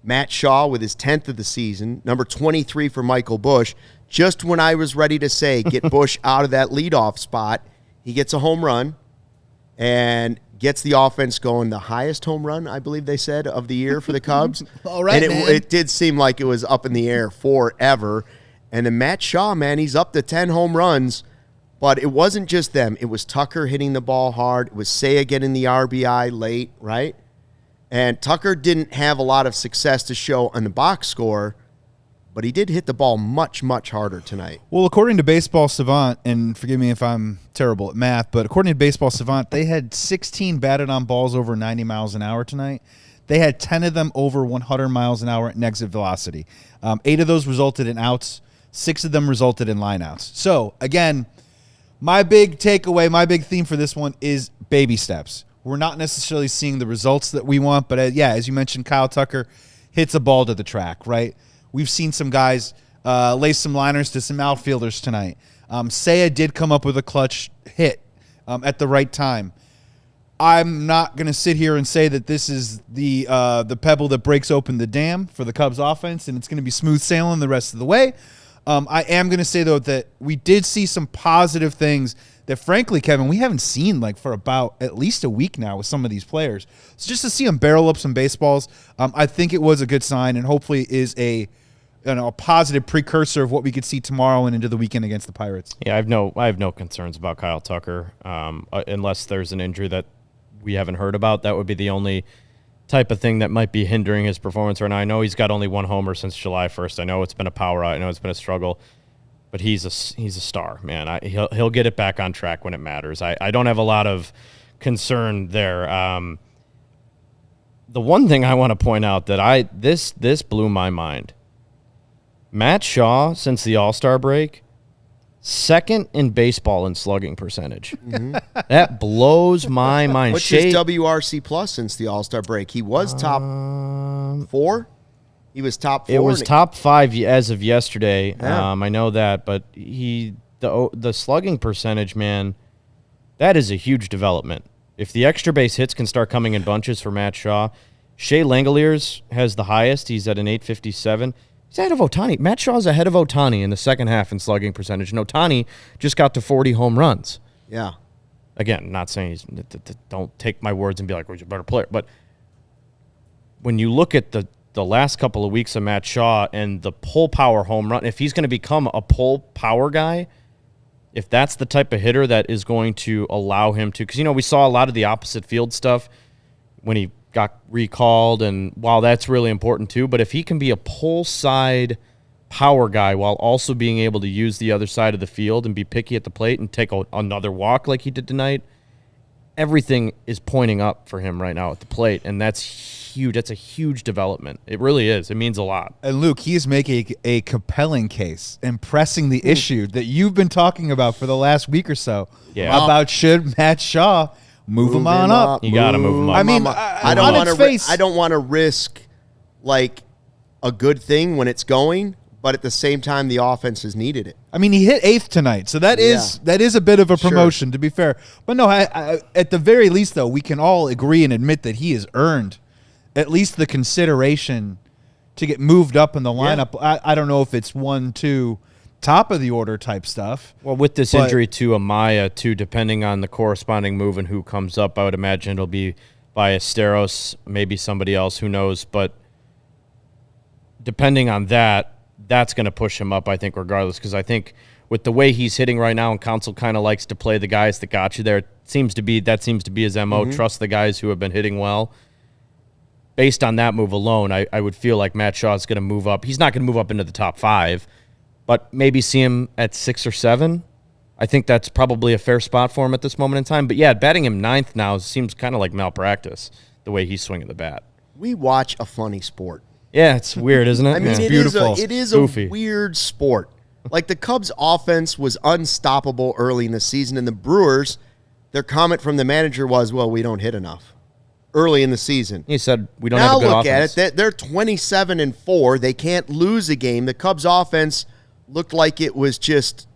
Matt Shaw with his 10th of the season. Number 23 for Michael Busch. Just when I was ready to say get Busch out of that leadoff spot, he gets a home run and gets the offense going. The highest home run, I believe they said, of the year for the Cubs. All right, and it did seem like it was up in the air forever. And then Matt Shaw, man, he's up to 10 home runs. But it wasn't just them. It was Tucker hitting the ball hard. It was Seiya getting the RBI late, right? And Tucker didn't have a lot of success to show on the box score, but he did hit the ball much, much harder tonight. Well, according to Baseball Savant, and forgive me if I'm terrible at math, but according to Baseball Savant, they had 16 batted on balls over 90 miles an hour tonight. They had 10 of them over 100 miles an hour at exit velocity. 8 of those resulted in outs. 6 of them resulted in lineouts. So, again, my big takeaway, my big theme for this one is baby steps. We're not necessarily seeing the results that we want, but as you mentioned, Kyle Tucker hits a ball to the track, right? We've seen some guys lay some liners to some outfielders tonight. Seiya did come up with a clutch hit at the right time. I'm not going to sit here and say that this is the pebble that breaks open the dam for the Cubs offense and it's going to be smooth sailing the rest of the way. I am going to say, though, that we did see some positive things that, frankly, Kevin, we haven't seen for about at least a week now with some of these players. So just to see them barrel up some baseballs, I think it was a good sign and hopefully is a positive precursor of what we could see tomorrow and into the weekend against the Pirates. Yeah, I have no concerns about Kyle Tucker unless there's an injury that we haven't heard about. That would be the only type of thing that might be hindering his performance right now. I know he's got only 1 homer since July 1st. I know it's been a power out. I know it's been a struggle, but he's a star, man. He'll get it back on track when it matters. I don't have a lot of concern there. The one thing I want to point out that this blew my mind. Matt Shaw, since the All-Star break, 2nd in baseball in slugging percentage. Mm-hmm. That blows my mind. What's his WRC plus since the All-Star break? He was top 4? He was top 4? It was top 5 as of yesterday. Yeah. I know that, but the slugging percentage, man, that is a huge development. If the extra base hits can start coming in bunches for Matt Shaw, Shea Langoliers has the highest. He's at an 857. He's ahead of Ohtani. Matt Shaw's ahead of Ohtani in the second half in slugging percentage. And Ohtani just got to 40 home runs. Yeah. Again, not saying don't take my words and be like, well, he's a better player. But when you look at the last couple of weeks of Matt Shaw and the pull power home run, if he's going to become a pull power guy, if that's the type of hitter that is going to allow him to, because, we saw a lot of the opposite field stuff when he got recalled, and while that's really important too, but if he can be a pull side power guy while also being able to use the other side of the field and be picky at the plate and take another walk like he did tonight, everything is pointing up for him right now at the plate, and that's huge. That's a huge development. It really is. It means a lot. And Luke, he is making a compelling case and pressing the issue that you've been talking about for the last week or so about should Matt Shaw move him on up. You got to move him up. I mean, I don't want to risk like a good thing when it's going, but at the same time, the offense has needed it. I mean, he hit 8th tonight, so that is a bit of a promotion, to be fair. But no, I, at the very least, though, we can all agree and admit that he has earned at least the consideration to get moved up in the lineup. I don't know if it's 1, 2, top of the order type stuff. Well, with this injury to Amaya, too, depending on the corresponding move and who comes up, I would imagine it'll be Ballesteros, maybe somebody else, who knows. But depending on that, that's going to push him up, I think, regardless, because I think with the way he's hitting right now, and Counsell kind of likes to play the guys that got you there, that seems to be his MO, trust the guys who have been hitting well. Based on that move alone, I would feel like Matt Shaw is going to move up. He's not going to move up into the top 5, but maybe see him at 6 or 7. I think that's probably a fair spot for him at this moment in time. But, yeah, batting him 9th now seems kind of like malpractice, the way he's swinging the bat. We watch a funny sport. Yeah, it's weird, isn't it? I mean, it's beautiful. It is a goofy. weird sport. Like the Cubs' offense was unstoppable early in the season, and the Brewers, their comment from the manager was, well, we don't hit enough early in the season. He said, we don't have a good offense. Now look at it. They're 27-4. They can't lose a game. The Cubs' offense looked like it was just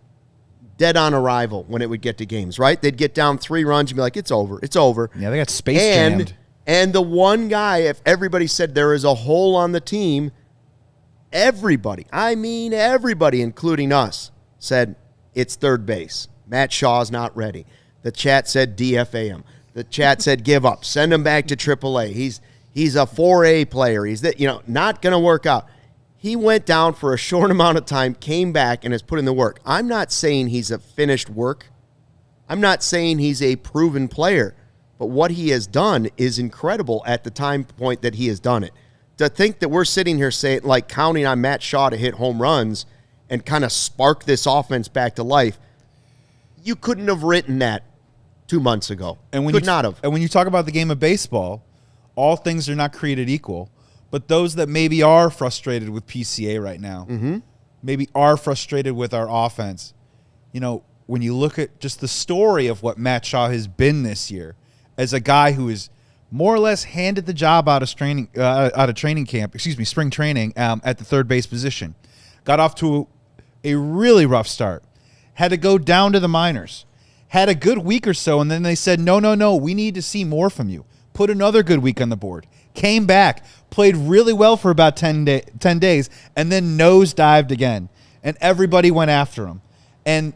dead on arrival when it would get to games, right? They'd get down 3 runs and be like, it's over. It's over. Yeah, they got space jammed. And the one guy, if everybody said there is a hole on the team, everybody, including us, said it's third base. Matt Shaw's not ready. The chat said DFA him. The chat said give up. Send him back to AAA. He's a 4A player. He's not going to work out. He went down for a short amount of time, came back, and has put in the work. I'm not saying he's a finished work. I'm not saying he's a proven player. But what he has done is incredible at the time point that he has done it. To think that we're sitting here saying, like, counting on Matt Shaw to hit home runs and kind of spark this offense back to life, you couldn't have written that 2 months ago. And when Could not have. And when you talk about the game of baseball, all things are not created equal. But those that maybe are frustrated with PCA right now, maybe are frustrated with our offense, when you look at just the story of what Matt Shaw has been this year, as a guy who is more or less handed the job out of spring training at the third base position. Got off to a really rough start. Had to go down to the minors. Had a good week or so, and then they said, no, we need to see more from you. Put another good week on the board. Came back, played really well for about 10 days, and then nosedived again. And everybody went after him. And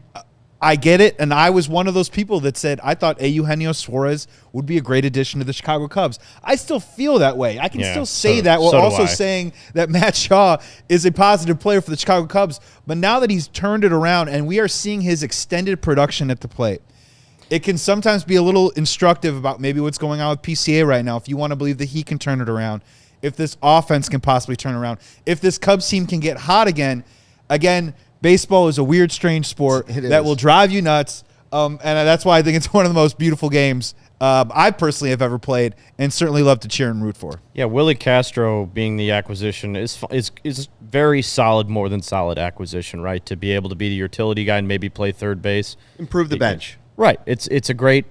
I get it, and I was one of those people that said I thought Eugenio Suarez would be a great addition to the Chicago Cubs. I still feel that way. I can still say that while also saying that Matt Shaw is a positive player for the Chicago Cubs. But now that he's turned it around and we are seeing his extended production at the plate, it can sometimes be a little instructive about maybe what's going on with PCA right now if you want to believe that he can turn it around, if this offense can possibly turn around, if this Cubs team can get hot again. Baseball is a weird, strange sport that will drive you nuts, and that's why I think it's one of the most beautiful games I personally have ever played and certainly love to cheer and root for. Yeah, Willie Castro being the acquisition is very solid, more than solid acquisition, right? To be able to be the utility guy and maybe play third base. Improve the bench. Right. It's a great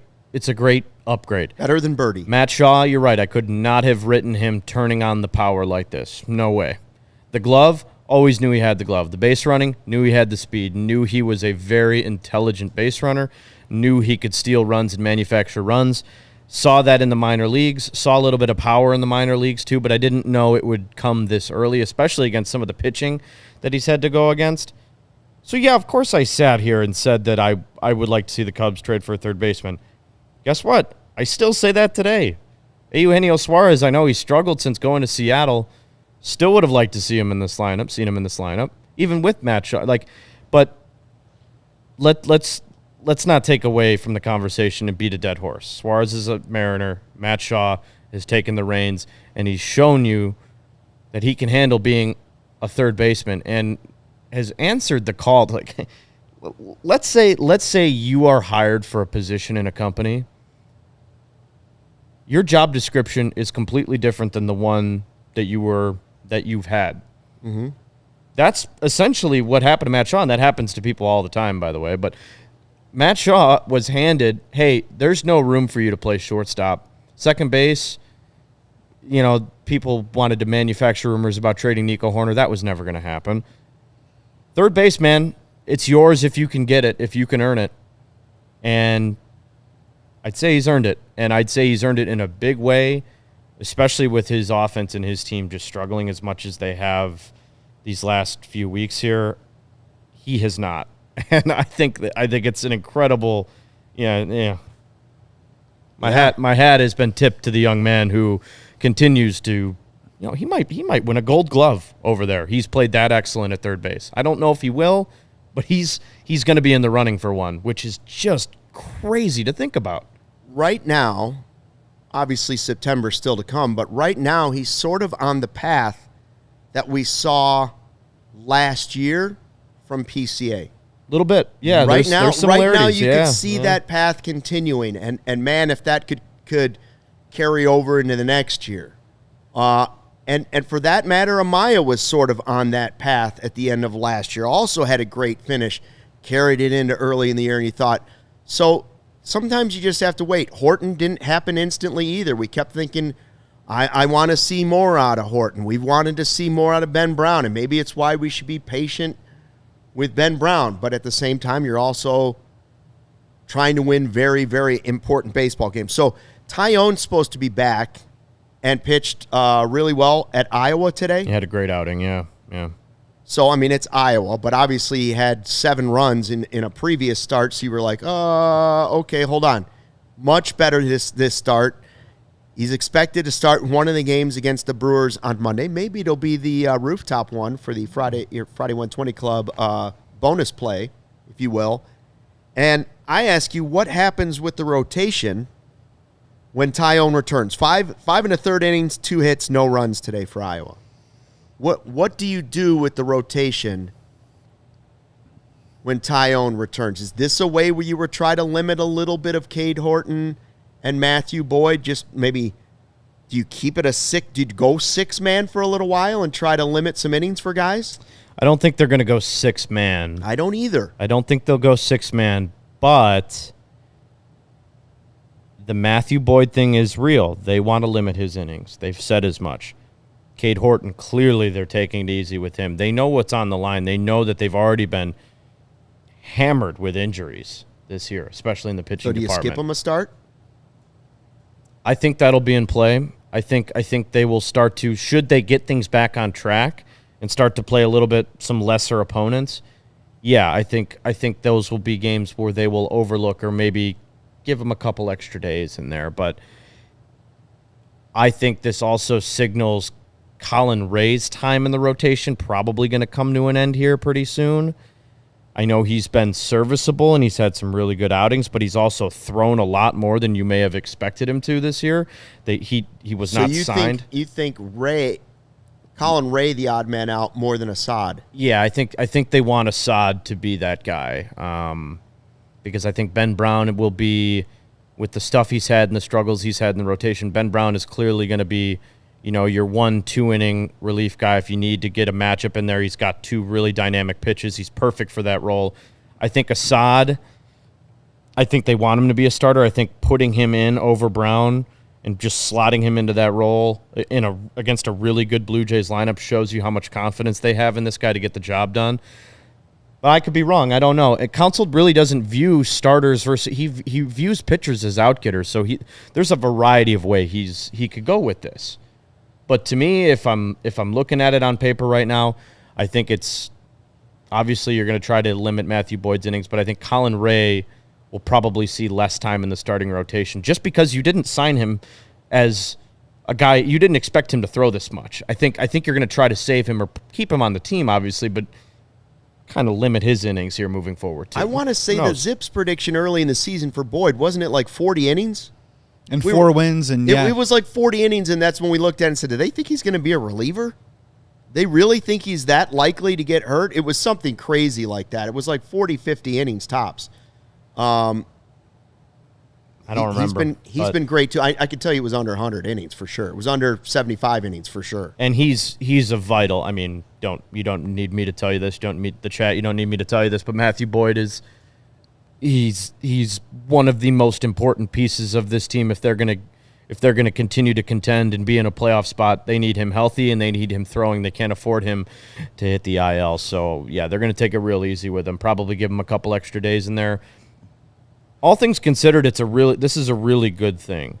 upgrade. Better than Birdie. Matt Shaw, you're right. I could not have written him turning on the power like this. No way. The glove, always knew he had the glove. The base running, knew he had the speed, knew he was a very intelligent base runner, knew he could steal runs and manufacture runs. Saw that in the minor leagues, saw a little bit of power in the minor leagues too, but I didn't know it would come this early, especially against some of the pitching that he's had to go against. So, yeah, of course I sat here and said that I would like to see the Cubs trade for a third baseman. Guess what? I still say that today. Eugenio Suarez, I know he struggled since going to Seattle. Still would have liked to see him in this lineup, seen him in this lineup, even with Matt Shaw. But let's not take away from the conversation and beat a dead horse. Suarez is a Mariner. Matt Shaw has taken the reins, and he's shown you that he can handle being a third baseman and has answered the call. Let's say you are hired for a position in a company, your job description is completely different than the one that you've had. Mm-hmm. That's essentially what happened to Matt Shaw, and that happens to people all the time, by the way. But Matt Shaw was handed, hey, there's no room for you to play shortstop. Second base, people wanted to manufacture rumors about trading Nico Horner. That was never going to happen. Third base, man, it's yours if you can get it, if you can earn it. And I'd say he's earned it. And I'd say he's earned it in a big way, especially with his offense and his team just struggling as much as they have these last few weeks here. He has not. And I think it's an incredible, My hat has been tipped to the young man who continues to, he might win a Gold Glove over there. He's played that excellent at third base. I don't know if he will, but he's going to be in the running for one, which is just crazy to think about. Right now, obviously September's still to come, but right now he's sort of on the path that we saw last year from PCA. A little bit, yeah. Right now, there's similarities. You could see that path continuing, and man, if that could carry over into the next year, and for that matter, Amaya was sort of on that path at the end of last year. Also had a great finish, carried it into early in the year, and you thought so. Sometimes you just have to wait. Horton didn't happen instantly either. We kept thinking, I want to see more out of Horton. We've wanted to see more out of Ben Brown, and maybe it's why we should be patient with Ben Brown. But at the same time, you're also trying to win very, very important baseball games. So Taillon's supposed to be back and pitched really well at Iowa today. He had a great outing, yeah. So, I mean, it's Iowa, but obviously he had 7 runs in a previous start, so you were like, okay, hold on. Much better this start. He's expected to start one of the games against the Brewers on Monday. Maybe it'll be the rooftop one for the Friday 120 Club bonus play, if you will. And I ask you, what happens with the rotation when Taillon returns? 5 1/3 innings, 2 hits, no runs today for Iowa. What do you do with the rotation when Taillon returns? Is this a way where you were trying to limit a little bit of Cade Horton and Matthew Boyd? Just maybe, do you keep it do you go 6-man for a little while and try to limit some innings for guys? I don't think they're going to go 6-man. I don't either. I don't think they'll go 6-man, but the Matthew Boyd thing is real. They want to limit his innings. They've said as much. Cade Horton, clearly they're taking it easy with him. They know what's on the line. They know that they've already been hammered with injuries this year, especially in the pitching department. So do you skip him a start? I think that'll be in play. I think they will start to, should they get things back on track and start to play a little bit some lesser opponents. Yeah, I think those will be games where they will overlook or maybe give them a couple extra days in there. But I think this also signals Colin Ray's time in the rotation probably going to come to an end here pretty soon. I know he's been serviceable and he's had some really good outings, but he's also thrown a lot more than you may have expected him to this year. He was not signed. You think Colin Ray, the odd man out, more than Assad? Yeah, I think they want Assad to be that guy because I think Ben Brown will be, with the stuff he's had and the struggles he's had in the rotation, Ben Brown is clearly going to be, your 1-2 inning relief guy. If you need to get a matchup in there, he's got 2 really dynamic pitches. He's perfect for that role. I think Assad, I think they want him to be a starter. I think putting him in over Brown and just slotting him into that role against a really good Blue Jays lineup shows you how much confidence they have in this guy to get the job done. But I could be wrong. I don't know. Counsell really doesn't view starters versus he views pitchers as outgetters. So there's a variety of way he could go with this. But to me, if I'm looking at it on paper right now, I think it's obviously you're going to try to limit Matthew Boyd's innings, but I think Colin Ray will probably see less time in the starting rotation just because you didn't sign him as a guy. You didn't expect him to throw this much. I think you're going to try to save him or keep him on the team, obviously, but kind of limit his innings here moving forward too. I want to say the Zips prediction early in the season for Boyd, wasn't it like 40 innings? And 4 wins, and it was like 40 innings, and that's when we looked at it and said, do they think he's going to be a reliever? They really think he's that likely to get hurt? It was something crazy like that. It was like 40, 50 innings tops. I don't remember. He's been great too. I could tell you it was under 100 innings for sure. It was under 75 innings for sure. And he's a vital. I mean, you don't need me to tell you this. You don't need the chat. You don't need me to tell you this. But Matthew Boyd he's one of the most important pieces of this team. If they're gonna continue to contend and be in a playoff spot, they need him healthy and they need him throwing. They can't afford him to hit the IL. So yeah, they're gonna take it real easy with him. Probably give him a couple extra days in there. All things considered, this is a really good thing.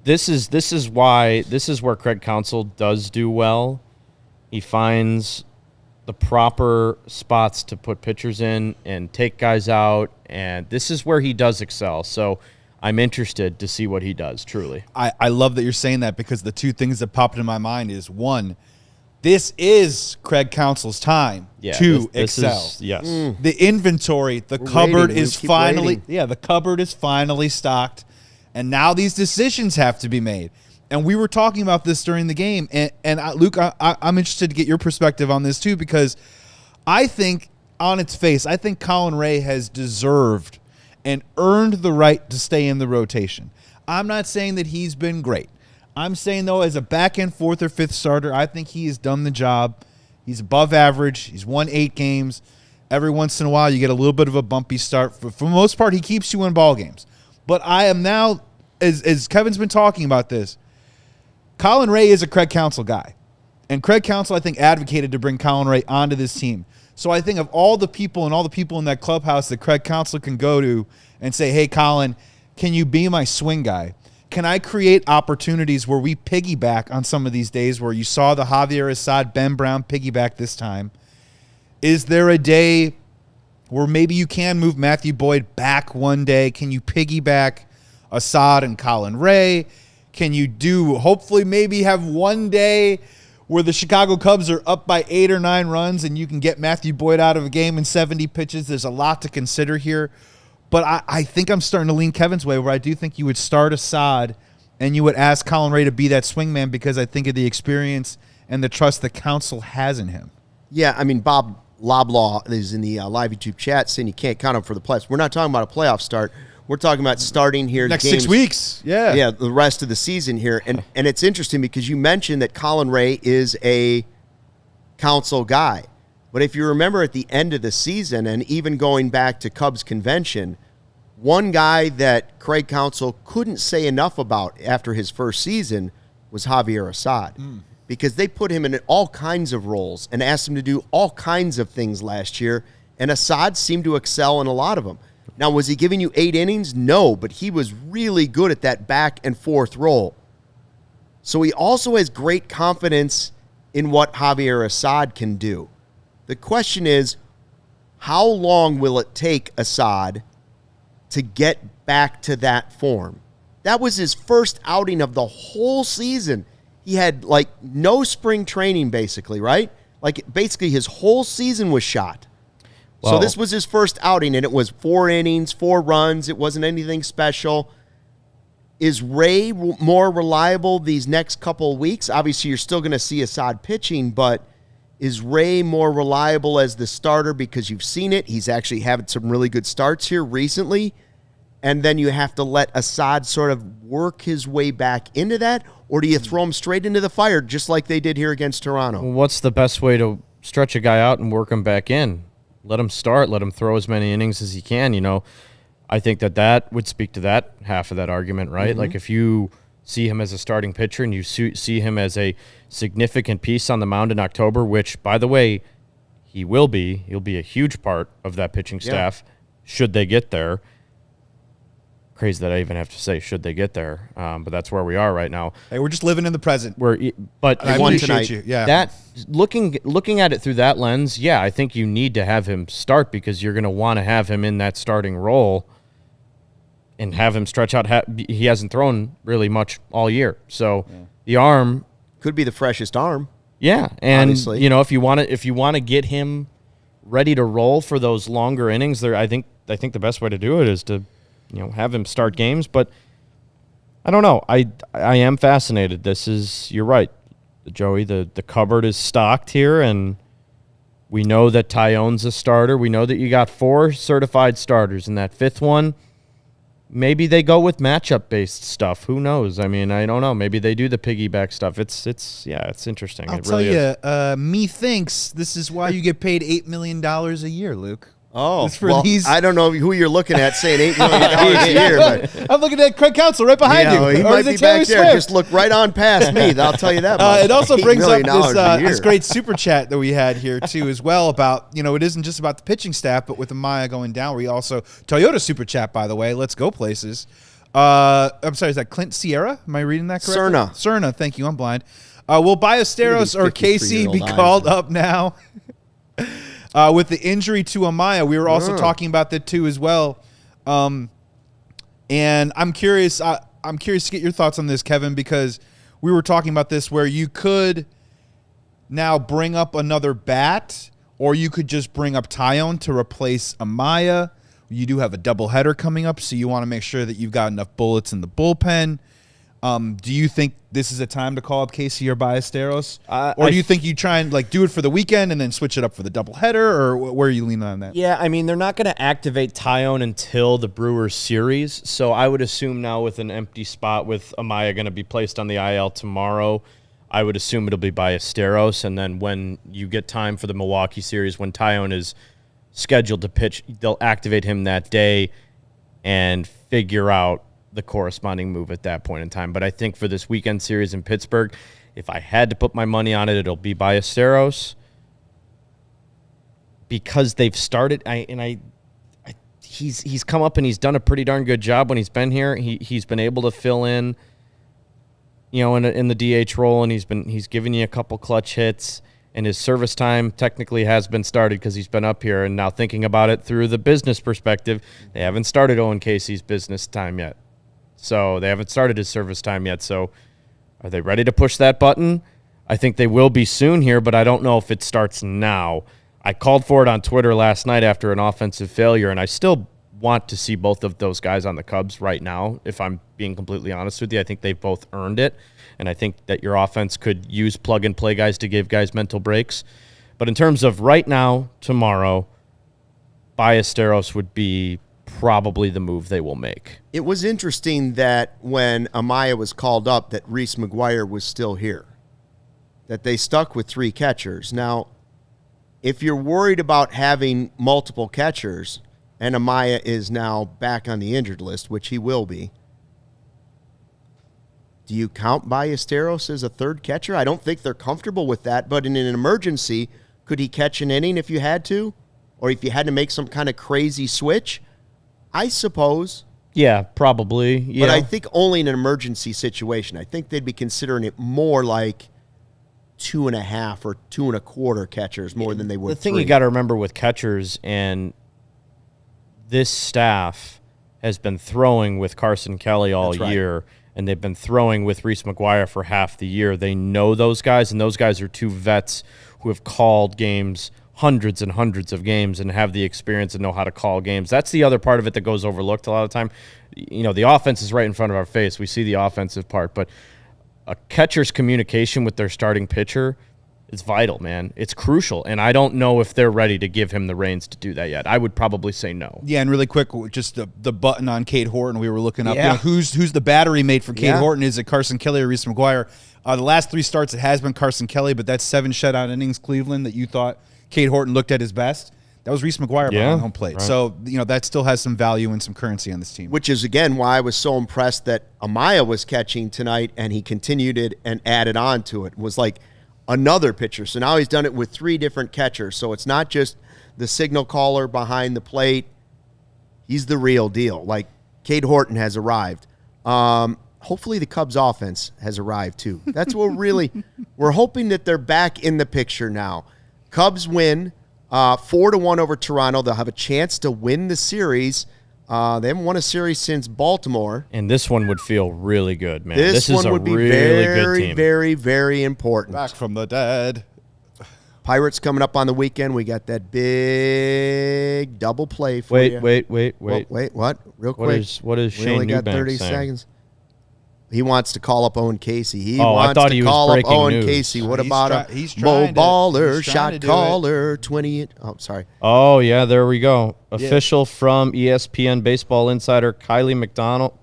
This is where Craig Counsell does do well. He finds the proper spots to put pitchers in and take guys out, and this is where he does excel. So I'm interested to see what he does, truly. I love that you're saying that, because the two things that popped into my mind is, one, this is Craig Counsell's time to excel. Yes. The inventory, the cupboard is finally stocked, and now these decisions have to be made. And we were talking about this during the game, and Luke, I'm interested to get your perspective on this too, because I think on its face, I think Colin Ray has deserved and earned the right to stay in the rotation. I'm not saying that he's been great. I'm saying, though, as a back-end fourth or fifth starter, I think he has done the job. He's above average. He's won 8 games. Every once in a while, you get a little bit of a bumpy start. For the most part, he keeps you in ball games. But I am now, as Kevin's been talking about this, Colin Ray is a Craig Counsell guy. And Craig Counsell, I think, advocated to bring Colin Ray onto this team. So I think of all the people in that clubhouse that Craig Counsell can go to and say, hey, Colin, can you be my swing guy? Can I create opportunities where we piggyback on some of these days where you saw the Javier Assad, Ben Brown piggyback this time? Is there a day where maybe you can move Matthew Boyd back one day? Can you piggyback Assad and Colin Ray? Can you hopefully maybe have one day where the Chicago Cubs are up by 8 or 9 runs and you can get Matthew Boyd out of a game in 70 pitches? There's a lot to consider here. But I think I'm starting to lean Kevin's way, where I do think you would start Assad and you would ask Colin Ray to be that swingman, because I think of the experience and the trust that Counsell has in him. Yeah, I mean, Bob Loblaw is in the live YouTube chat saying you can't count him for the playoffs. We're not talking about a playoff start. We're talking about starting here. Next 6 weeks. Yeah. Yeah, the rest of the season here. And it's interesting because you mentioned that Colin Ray is a Counsell guy. But if you remember at the end of the season, and even going back to Cubs convention, one guy that Craig Counsell couldn't say enough about after his first season was Javier Assad, because they put him in all kinds of roles and asked him to do all kinds of things last year, and Assad seemed to excel in a lot of them. Now, was he giving you 8 innings? No, but he was really good at that back and forth role. So he also has great confidence in what Javier Assad can do. The question is, how long will it take Assad to get back to that form? That was his first outing of the whole season. He had no spring training, basically, right? Basically his whole season was shot. So this was his first outing, and it was 4 innings, 4 runs. It wasn't anything special. Is Ray more reliable these next couple of weeks? Obviously, you're still going to see Assad pitching, but is Ray more reliable as the starter because you've seen it? He's actually had some really good starts here recently, and then you have to let Assad sort of work his way back into that, or do you throw him straight into the fire just like they did here against Toronto? Well, what's the best way to stretch a guy out and work him back in? Let him start. Let him throw as many innings as he can. I think that would speak to that half of that argument, right? Mm-hmm. Like if you see him as a starting pitcher and you see him as a significant piece on the mound in October, which, by the way, he'll be a huge part of that pitching staff should they get there. Crazy that I even have to say should they get there, but that's where we are right now. Hey, we're just living in the present. But I appreciate you. Yeah. That looking at it through that lens, I think you need to have him start because you're going to want to have him in that starting role and have him stretch out. He hasn't thrown really much all year, so the arm could be the freshest arm. Yeah, and obviously. If you want to get him ready to roll for those longer innings, I think the best way to do it is to have him start games. But I don't know. I am fascinated. You're right, Joey. The cupboard is stocked here, and we know that Taillon's a starter. We know that you got 4 certified starters, and that 5th one maybe they go with matchup-based stuff. Who knows? I mean, I don't know. Maybe they do the piggyback stuff. It's interesting. I'll it tell really you, is. methinks this is why you get paid $8 million a year, Luke. Oh, It's for well, these- I don't know who you're looking at saying $8 million a year, but I'm looking at Craig Counsell right behind you. he Or might is it be Taylor back there. Swift? Just look right on past me. I'll tell you that much. It also $8 brings up million a year. this great super chat that we had here too, as well. About it isn't just about the pitching staff, but with Amaya going down, we also Toyota super chat. By the way, let's go places. I'm sorry, is that Clint Sierra? Am I reading that correctly? Cerna. Thank you. I'm blind. Will Ballesteros or Casey be called up now? With the injury to Amaya, we were also talking about that too as well. And I'm curious. I'm curious to get your thoughts on this, Kevin, because we were talking about this where you could now bring up another bat, or you could just bring up Taillon to replace Amaya. You do have a doubleheader coming up, so you want to make sure that you've got enough bullets in the bullpen. Do you think this is a time to call up Casey or Ballesteros? Or do you think you try and do it for the weekend and then switch it up for the doubleheader, or where are you leaning on that? Yeah, I mean, they're not going to activate Taillon until the Brewers series, so I would assume now with an empty spot with Amaya going to be placed on the IL tomorrow, I would assume it'll be Ballesteros, and then when you get time for the Milwaukee series, when Taillon is scheduled to pitch, they'll activate him that day and figure out the corresponding move at that point in time. But I think for this weekend series in Pittsburgh, if I had to put my money on it, it'll be Ballesteros, because they've started. He's come up and he's done a pretty darn good job when he's been here. He's been able to fill in, in the DH role, and he's given you a couple clutch hits. And his service time technically has been started because he's been up here. And now thinking about it through the business perspective, they haven't started Owen Casey's business time yet. So they haven't started his service time yet. So are they ready to push that button? I think they will be soon here, but I don't know if it starts now. I called for it on Twitter last night after an offensive failure, and I still want to see both of those guys on the Cubs right now, if I'm being completely honest with you. I think they've both earned it, and I think that your offense could use plug-and-play guys to give guys mental breaks. But in terms of right now, tomorrow, Ballesteros would be probably the move they will make. It was interesting that when Amaya was called up, that Reese McGuire was still here, that they stuck with 3 catchers. Now, if you're worried about having multiple catchers, and Amaya is now back on the injured list, which he will be, do you count Ballesteros as a third catcher? I don't think they're comfortable with that, but in an emergency, could he catch an inning if you had to? Or if you had to make some kind of crazy switch? I suppose. Yeah, probably. Yeah. But I think only in an emergency situation. I think they'd be considering it more like 2.5 or 2.25 catchers more than they would. The thing 3. you got to remember with catchers, and this staff has been throwing with Carson Kelly all year, and they've been throwing with Reese McGuire for half the year. They know those guys, and those guys are 2 vets who have called games, hundreds and hundreds of games, and have the experience and know how to call games. That's the other part of it that goes overlooked a lot of the time. The offense is right in front of our face. We see the offensive part, but a catcher's communication with their starting pitcher is vital, man. It's crucial, and I don't know if they're ready to give him the reins to do that yet. I would probably say no. Yeah, and really quick, just the button on Cade Horton, we were looking up. Who's the battery mate for Cade Horton? Is it Carson Kelly or Reese McGuire? The last 3 starts, it has been Carson Kelly, but that's 7 shutout innings, Cleveland, that you thought Cade Horton looked at his best. That was Reese McGuire behind home plate. Right. So, that still has some value and some currency on this team. Which is, again, why I was so impressed that Amaya was catching tonight, and he continued it and added on to it. It was like another pitcher. So now he's done it with 3 different catchers. So it's not just the signal caller behind the plate. He's the real deal. Like, Cade Horton has arrived. Hopefully the Cubs offense has arrived too. That's what we're hoping that they're back in the picture now. Cubs win 4-1 over Toronto. They'll have a chance to win the series. They haven't won a series since Baltimore. And this one would feel really good, man. This is one a would be really very, good team. very, very important. Back from the dead. Pirates coming up on the weekend. We got that big double play for you. Wait. Wait, what? Real quick. What is We Shane only got Eubanks 30 saying? seconds. He wants to call up Owen Casey. He I wants thought to he was call up breaking Owen news. Casey. What He's about he's a Mo trying to- Baller, he's trying shot to do caller, 20? Oh, sorry. Oh, yeah, there we go. Official from ESPN Baseball Insider, Kylie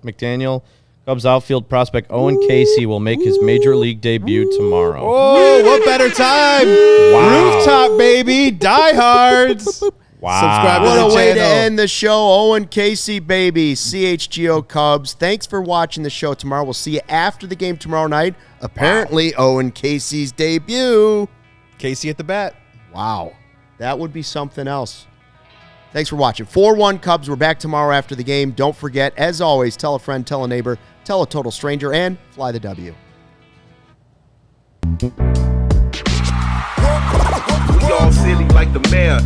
McDaniel. Cubs outfield prospect Owen Casey will make his major league debut tomorrow. Oh, what better time? Wow. Rooftop, baby. Diehards. Wow. Subscribe to What the a way to channel. end the show. Owen Casey, baby. CHGO Cubs. Thanks for watching the show tomorrow. We'll see you after the game tomorrow night. Apparently, Owen Casey's debut. Casey at the bat. Wow. That would be something else. Thanks for watching. 4-1 Cubs. We're back tomorrow after the game. Don't forget, as always, tell a friend, tell a neighbor, tell a total stranger, and fly the W. We all silly like the mayor.